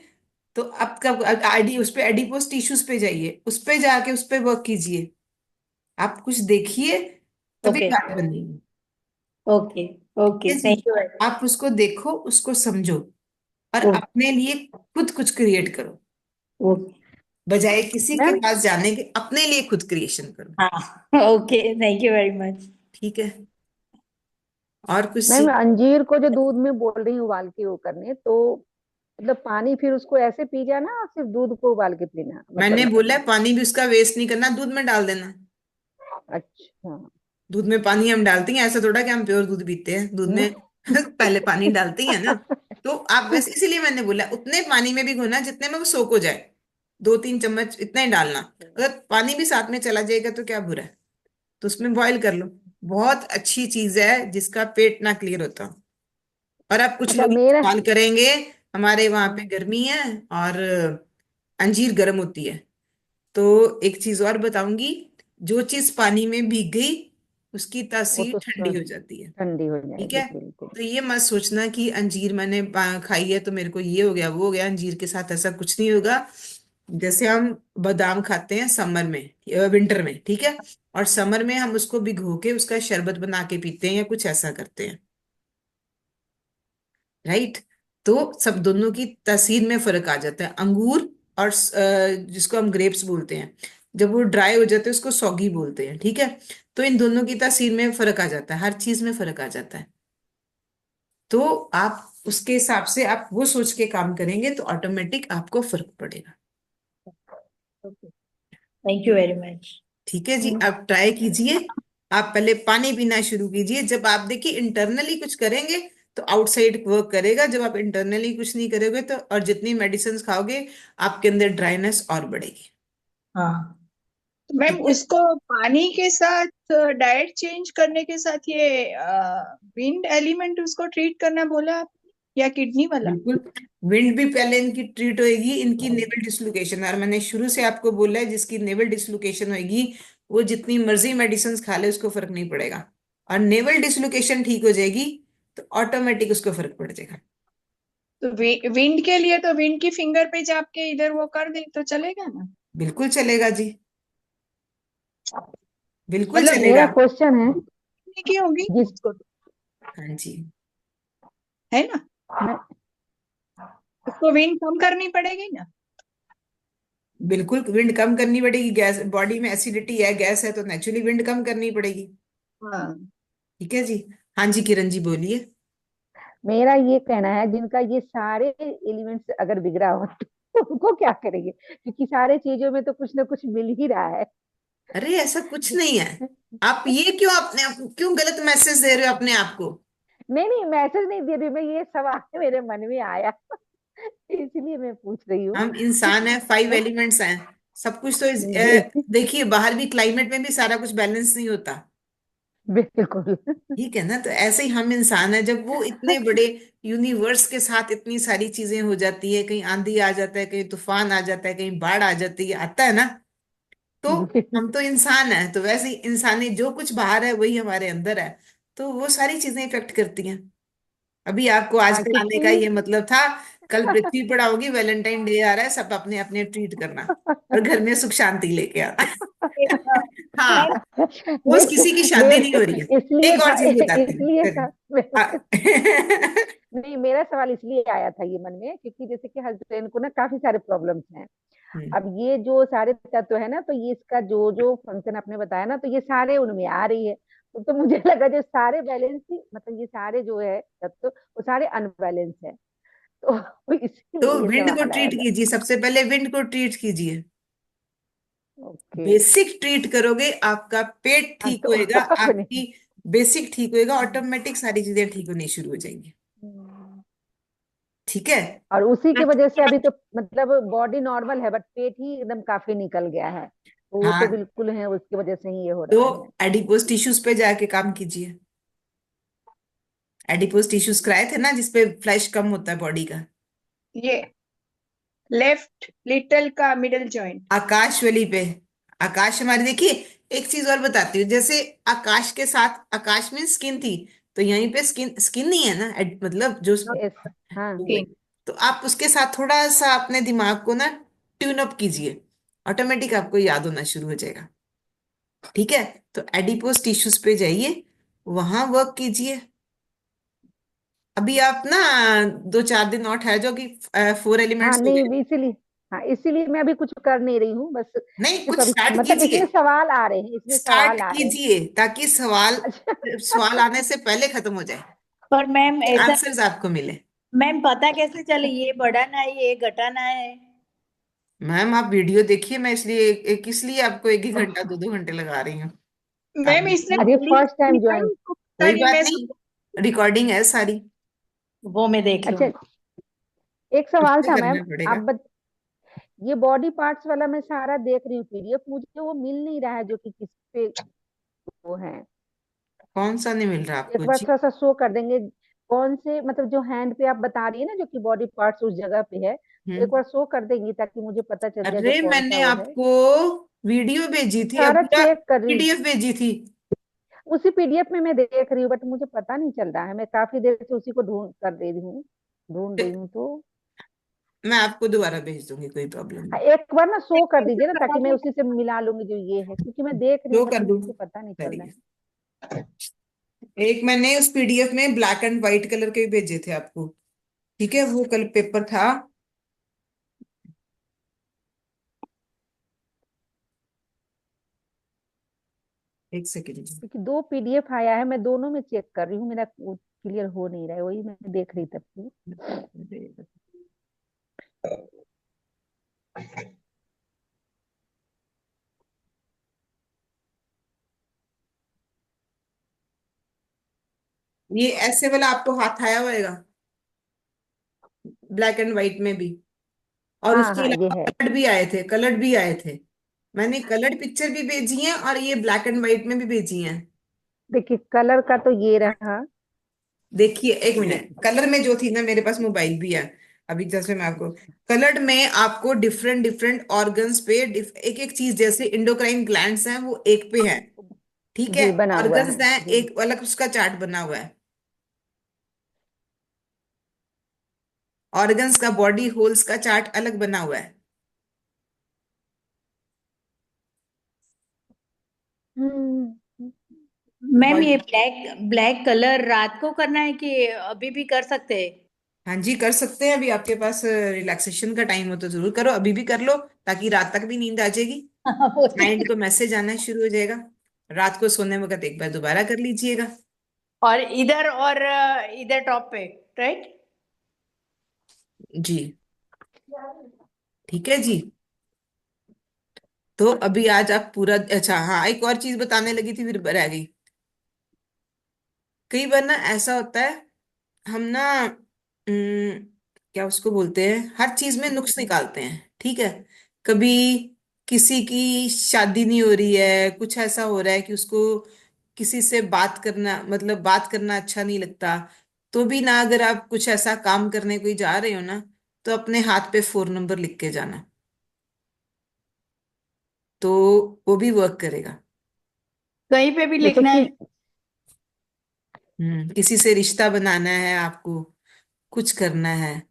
तो आपका आईडी, उस पे एडिपोज टिश्यूज पे जाइए, उस पे जाके उस पे वर्क कीजिए। आप कुछ देखिए, तभी
ओके।
बात बनेगी।
ओके।
ठीक
ओके,
है जी?
थैंक यू वेरी
आप उसको देखो, उसको समझो और
मच।
अपने लिए खुद कुछ क्रिएट करो,
ओके।
बजाय किसी के
मैम
पास जाने के अपने लिए खुद क्रिएशन करो।
हाँ, okay, thank you very much.
ठीक है? और कुछ
मैम
सीख?
अंजीर को जो दूध में बोल रही हूँ उबाल के वो करने, तो मतलब पानी फिर उसको ऐसे पी जाना, सिर्फ दूध को उबाल के पीना, मतलब
मैंने
ये
बोला
करना
है, पानी भी उसका वेस्ट नहीं करना, दूध में डाल देना।
है? अच्छा।
दूध में पानी हम डालते हैं, ऐसा थोड़ा कि हम प्योर दूध पीते हैं दूध में। पहले पानी डालते ही है ना। तो आप वैसे, इसीलिए मैंने बोला उतने पानी में भी घोना जितने में वो सोख हो जाए। 2 3 चम्मच इतना ही डालना। अगर पानी भी साथ में चला जाएगा तो क्या बुरा है? तो उसमें बॉईल कर लो। बहुत अच्छी चीज है जिसका पेट ना क्लियर होता। और अब कुछ
अच्छा
लोग
मेरा।
इस्तेमाल करेंगे, हमारे वहां पे गर्मी है और अंजीर गर्म होती है, तो एक चीज और बताऊंगी, जो चीज पानी में भीग गई उसकी
वो
तासीर
तो
ठंडी हो जाती है।
ठंडी हो
ठीक
जाएगी
है?
बिल्कुल।
तो ये मत सोचना कि अंजीर मैंने खाई है तो मेरे को ये हो गया वो हो गया, अंजीर के साथ ऐसा कुछ नहीं होगा। जैसे हम बादाम खाते हैं समर में, विंटर में, ठीक है? और समर में हम उसको भिगो के उसका शरबत बना के पीते हैं या कुछ ऐसा करते हैं, राइट? तो सब दोनों की तासीर में फर्क आ जाता है। अंगूर और जिसको हम ग्रेप्स बोलते हैं, जब वो ड्राई हो जाते हैं उसको सौगी बोलते हैं, ठीक है? तो इन दोनों की तासीर में फर्क आ जाता है, हर चीज में फर्क आ जाता है। तो आप उसके हिसाब से आप वो सोच के काम करेंगे तो ऑटोमेटिक आपको फर्क पड़ेगा।
Okay, thank you very much.
ठीक है जी, आप ट्राई कीजिए। आप पहले पानी पीना शुरू कीजिए। जब आप देखिए इंटरनली कुछ करेंगे तो आउटसाइड वर्क करेगा। जब आप इंटरनली कुछ नहीं करोगे तो, और जितनी मेडिसिन खाओगे, आपके अंदर ड्राइनेस और बढ़ेगी।
हाँ।
तो मैम
ठीक है?
उसको पानी के साथ डाइट चेंज करने के साथ ये विंड एलिमेंट उसको ट्रीट करना बोला आपने, या किडनी वाला?
बिल्कुल। विंड भी पहले इनकी ट्रीट होएगी, इनकी नेवल डिसलोकेशन, और मैंने शुरू से आपको बोला है जिसकी नेवल डिसलोकेशन होएगी वो जितनी मर्जी मेडिसिन खा ले उसको फर्क नहीं पड़ेगा। और नेवल डिसलोकेशन ठीक हो जाएगी तो ऑटोमेटिक उसको फर्क पड़ जाएगा।
तो विंड के लिए तो विंड की फिंगर पे जाप के इधर वो कर दे तो चलेगा ना?
बिल्कुल चलेगा जी, बिल्कुल
मतलब
चलेगा।
मेरा क्वेश्चन है,
की होगी
जिस
उसको,
हाँ जी,
है ना?
मैं,
उसको विंड कम करनी पड़ेगी ना?
बिल्कुल विंड कम करनी पड़ेगी। गैस बॉडी में, एसिडिटी है, गैस है, तो नेचुरली विंड कम करनी पड़ेगी।
हाँ।
ठीक है जी। हाँ जी, किरण जी बोलिए।
मेरा ये कहना है, जिनका ये सारे एलिमेंट्स अगर बिगड़ा हो तो उनको क्या करेंगे, क्योंकि सारे चीजों में तो कुछ ना कुछ मिल ही रहा है।
अरे ऐसा कुछ नहीं है। आप ये क्यों अपने आप क्यों गलत मैसेज दे रहे हो अपने आप को?
नहीं नहीं, मैसेज नहीं दे रही मैं, ये सवाल मेरे मन में आया इसलिए मैं पूछ रही हूँ।
हम इंसान हैं, 5
तो
एलिमेंट्स हैं, सब कुछ तो
जी
देखिए बाहर भी क्लाइमेट में भी सारा कुछ बैलेंस नहीं होता।
बिल्कुल
ठीक है ना? तो ऐसे ही हम इंसान हैं, जब वो इतने बड़े यूनिवर्स के साथ इतनी सारी चीजें हो जाती है, कहीं आंधी आ जाता है, कहीं तूफान आ जाता है, कहीं बाढ़ आ जाती है, आता है ना? तो हम तो इंसान हैं, तो वैसे ही इंसानी जो कुछ बाहर है वही हमारे अंदर है। तो वो सारी चीजें इफेक्ट करती हैं। अभी आपको आज
हाँ
पे आने का
क्योंकि
ये मतलब था, कल पृथ्वी पर आओगी, वैलेंटाइन डे आ रहा है, सब अपने अपने ट्रीट करना और घर में सुख शांति लेके आना। हाँ, रोज
नहीं
किसी की शादी नहीं
मेरा
हो रही है।
इसलिए
एक और
था,
चीज बताती हूँ,
इसलिए
चलिए।
था
हाँ।
नहीं, मेरा सवाल इसलिए आया था ये मन में, क्योंकि जैसे कि हस्बैंड को ना काफी सारे प्रॉब्लम्स हैं।
हम्म,
अब ये जो सारे तत्व है ना, तो ये इसका जो जो फंक्शन आपने बताया ना, तो ये सारे उनमें आ रही है। तो मुझे लगा जो सारे बैलेंस ही, मतलब ये सारे जो है तत्व, वो सारे अनबैलेंस है, तो
तो
इसीलिए ये
विंड को
सवाल आया
ट्रीट
था।
कीजिए, सबसे पहले विंड को ट्रीट कीजिए।
ओके।
बेसिक ट्रीट करोगे, आपका पेट
हाँ
ठीक
तो
होएगा,
अपने
आपकी बेसिक ठीक होएगा, ऑटोमेटिक सारी चीजें ठीक होनी शुरू हो जाएंगी। ठीक है।
और उसी की वजह से अभी तो मतलब बॉडी नॉर्मल है, बट पेट ही एकदम काफी निकल गया है, तो वो तो
हाँ,
बिल्कुल है, उसकी वजह से ही ये हो
तो
रहा है।
एडिपोज टिश्यूज पे जाके काम कीजिए। एडिपोज टिश्यूज कराए थे ना, जिसपे फ्लैश कम होता है बॉडी का।
ये लेफ्ट लिटल का मिडल जॉइंट।
आकाशवली पे, आकाश हमारी, देखिए एक चीज और बताती हूँ, जैसे आकाश के साथ, आकाश में स्किन थी, तो यहीं पे स्किन स्किन नहीं है ना, मतलब जो
यस। हाँ।
वो है। तो आप उसके साथ थोड़ा सा अपने दिमाग को ना ट्यून अप कीजिए, ऑटोमेटिक आपको याद होना शुरू हो जाएगा। ठीक है। तो एडिपोज टिश्यूज पे जाइए, वहां वर्क कीजिए। अभी आप ना 2-4 दिन और ठहर जाओ कि 4
हाँ
एलिमेंट्स हो
नहीं,
गए।
इसीलिए, हाँ इसीलिए मैं अभी कुछ कर नहीं रही हूँ, बस
नहीं,
सिर्फ
कुछ
अभी
स्टार्ट
मतलब
कीजिए,
इसमें सवाल आ रहे हैं, इसमें
स्टार्ट
सवाल आ रहे हैं।
कीजिए, ताकि सवाल सवाल
अच्छा
आने से पहले खत्म हो जाए,
पर मैम ऐसा,
आंसर्स आपको मिले।
मैम पता कैसे चले ये बढ़ाना है ये घटाना है?
मैम आप वीडियो देखिए, मैं इसलिए इसलिए आपको 1-1 घंटा 2-2 घंटे लगा रही हूँ। आप
मैम इसने
अरे
बोली
फर्स्ट
थी
टाइम
ना,
ज्वाइन।
तो पता
कोई
नहीं
बात
मैं
नहीं,
समझ।
रिकॉर्डिंग है सारी,
वो मैं देख
अच्छा,
लूंगी।
एक सवाल
उससे
था मैम,
करना पड़ेगा।
ये बॉडी पार्ट्स वाला मैं सारा देख रही हूँ पीडीएफ, मुझे वो मिल नहीं रहा है जो कि किस पे वो है।
कौन सा नहीं मिल रहा
एक
आपको
बार
जी?
थोड़ा सा शो कर देंगे, कौन से मतलब जो हैंड पे आप बता रही है ना, जो कि बॉडी पार्ट्स उस जगह पे है, एक
हम्म।
बार शो कर देंगी ताकि मुझे पता चल जाए जो
अरे
कौन सा
मैंने
वो है।
आपको वीडियो भेजी थी, अब
सारा
पूरा
चेक कर रही हूँ,
पीडीएफ भेजी थी।
उसी पीडीएफ में मैं देख रही हूँ, बट मुझे पता नहीं चल रहा है, मैं काफी देर से उसी को ढूंढ कर दे रही हूँ, ढूंढ रही हूँ तो।
मैं आपको दोबारा भेज दूंगी, कोई प्रॉब्लम
हाँ,
नहीं।
एक बार ना शो कर दीजिए ना, ताकि मैं उसी से मिला लूंगी जो ये है, क्योंकि मैं देख रही
जो
हूँ बट
कर दूं,
मुझे पता नहीं चल रहा
चलिए।
है।
एक मैंने उस पीडीएफ में ब्लैक एंड व्हाइट कलर के भी भेजे थे आपको। ठीक है, वो कल पेपर था। एक सेकेंड।
क्योंकि दो पीडीएफ आया है, मैं दोनों में चेक कर रही हूँ, मेरा क्लियर हो नहीं रहा है, वही मैं देख रही तब की।
ये ऐसे वाला आपको हाथ आया होएगा, ब्लैक एंड व्हाइट में भी, और
हाँ
उसके
हाँ ये
अलावा
है।
कलर्ड भी आए थे, कलर्ड भी आए थे। मैंने कलर्ड पिक्चर भी भेजी है और ये ब्लैक एंड व्हाइट में भी भेजी है।
देखिए कलर का तो ये रहा।
देखिए, 1 मिनट, कलर में जो थी ना, मेरे पास मोबाइल भी है, अभी जैसे मैं आपको, कलर्ड में आपको डिफरेंट डिफरेंट ऑर्गन्स पे एक एक चीज, जैसे इंडोक्राइन ग्लैंड्स हैं वो एक पे है, ठीक है,
जी बना हुआ
ऑर्गन्स
है
हैं
जी।
एक अलग, उसका चार्ट बना हुआ है, ऑर्गन्स का, बॉडी होल्स का चार्ट अलग बना हुआ है।
हम्म।
मैम ये
बॉडी,
ब्लैक ब्लैक कलर रात को करना है कि अभी भी कर सकते हैं?
हाँ जी कर सकते हैं, अभी आपके पास रिलैक्सेशन का टाइम हो तो जरूर करो, अभी भी कर लो, ताकि रात तक भी नींद आ जाएगी, माइंड को मैसेज आना शुरू हो जाएगा। रात को सोने वक्त एक बार दोबारा कर लीजिएगा।
और इधर टॉप पे राइट?
जी, ठीक है जी। तो अभी आज आप पूरा, अच्छा हाँ, एक और चीज बताने लगी थी फिर रह गई। कई बार ना ऐसा होता है, हम ना क्या उसको बोलते हैं, हर चीज में नुक्स निकालते हैं, ठीक है। कभी किसी की शादी नहीं हो रही है, कुछ ऐसा हो रहा है कि उसको किसी से बात करना, मतलब बात करना अच्छा नहीं लगता, तो भी ना, अगर आप कुछ ऐसा काम करने कोई जा रहे हो ना, तो अपने हाथ पे 4 नंबर लिख के जाना, तो वो भी वर्क करेगा।
कहीं पे भी
जैसे
लिखना
कि
है?
किसी से रिश्ता बनाना है आपको, कुछ करना है,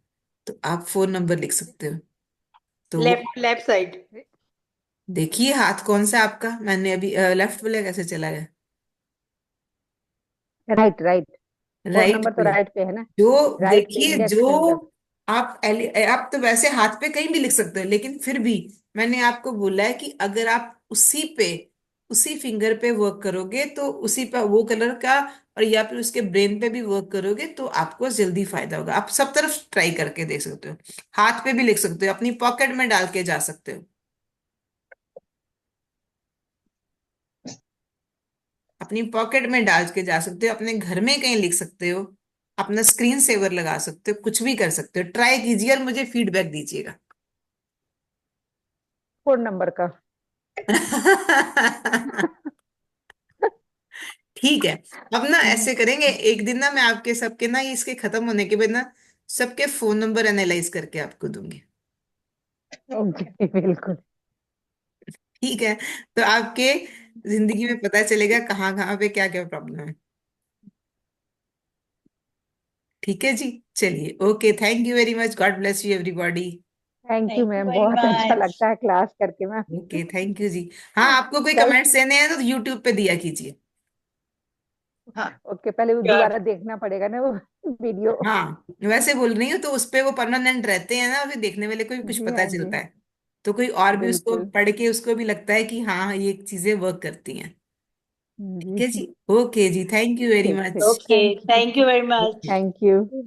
तो आप 4 नंबर लिख सकते हो। तो वो
लेफ्ट लेफ्ट साइड?
देखिए हाथ कौन सा है आपका, मैंने अभी लेफ्ट वाला कैसे चला गया,
right right, four
right
number तो
पे।
राइट पे है ना,
जो
राइट पे
देखिए,
इंडेक्स
जो
फिंगर।
आप तो वैसे हाथ पे कहीं भी लिख सकते हो, लेकिन फिर भी मैंने आपको बोला है कि अगर आप उसी पे, उसी फिंगर पे वर्क करोगे, तो उसी पे वो कलर का, और या फिर उसके ब्रेन पे भी वर्क करोगे, तो आपको जल्दी फायदा होगा। आप सब तरफ ट्राई करके देख सकते हो, हाथ पे भी लिख सकते हो, अपनी पॉकेट में डाल के जा सकते हो, अपनी पॉकेट में डाल के जा सकते हो, अपने घर में कहीं लिख सकते हो, अपना स्क्रीन सेवर लगा सकते हो, कुछ भी कर सकते हो। ट्राई कीजिए और मुझे फीडबैक दीजिएगा।
4 नंबर का।
ठीक है। अब ना ऐसे करेंगे, एक दिन ना मैं आपके सबके ना, ये इसके खत्म होने के बाद ना, सबके फोन नंबर एनालाइज करके आपको दूंगी।
ओके बिल्कुल।
ठीक है, तो आपके जिंदगी में पता चलेगा कहाँ कहाँ पे क्या क्या प्रॉब्लम है। ठीक है जी, चलिए, okay, thank you very much, God bless you everybody.
Thank you
thank you
ma'am,
very
बहुत अच्छा
मच।
लगता है क्लास करके मैम।
ओके, थैंक यू जी। हाँ, आपको कोई
कल,
कमेंट्स देने हैं तो यूट्यूब पे दिया कीजिए।
हाँ
ओके, पहले वो
श्योर।
दोबारा देखना पड़ेगा ना वो वीडियो।
हाँ, वैसे बोल रही हूँ, तो उस पे वो परमानेंट रहते हैं ना, फिर देखने वाले को भी कुछ
जी
पता
हाँ जी,
चलता है, तो कोई और भी उसको
बिल्कुल।
पढ़ के उसको भी लगता है कि हाँ, ये चीजें वर्क करती हैं। ठीक है
जी,
जी, ओके जी, थैंक यू वेरी
ठीक ठीक,
much.
Okay,
thank you,
thank you very much.
Thank you.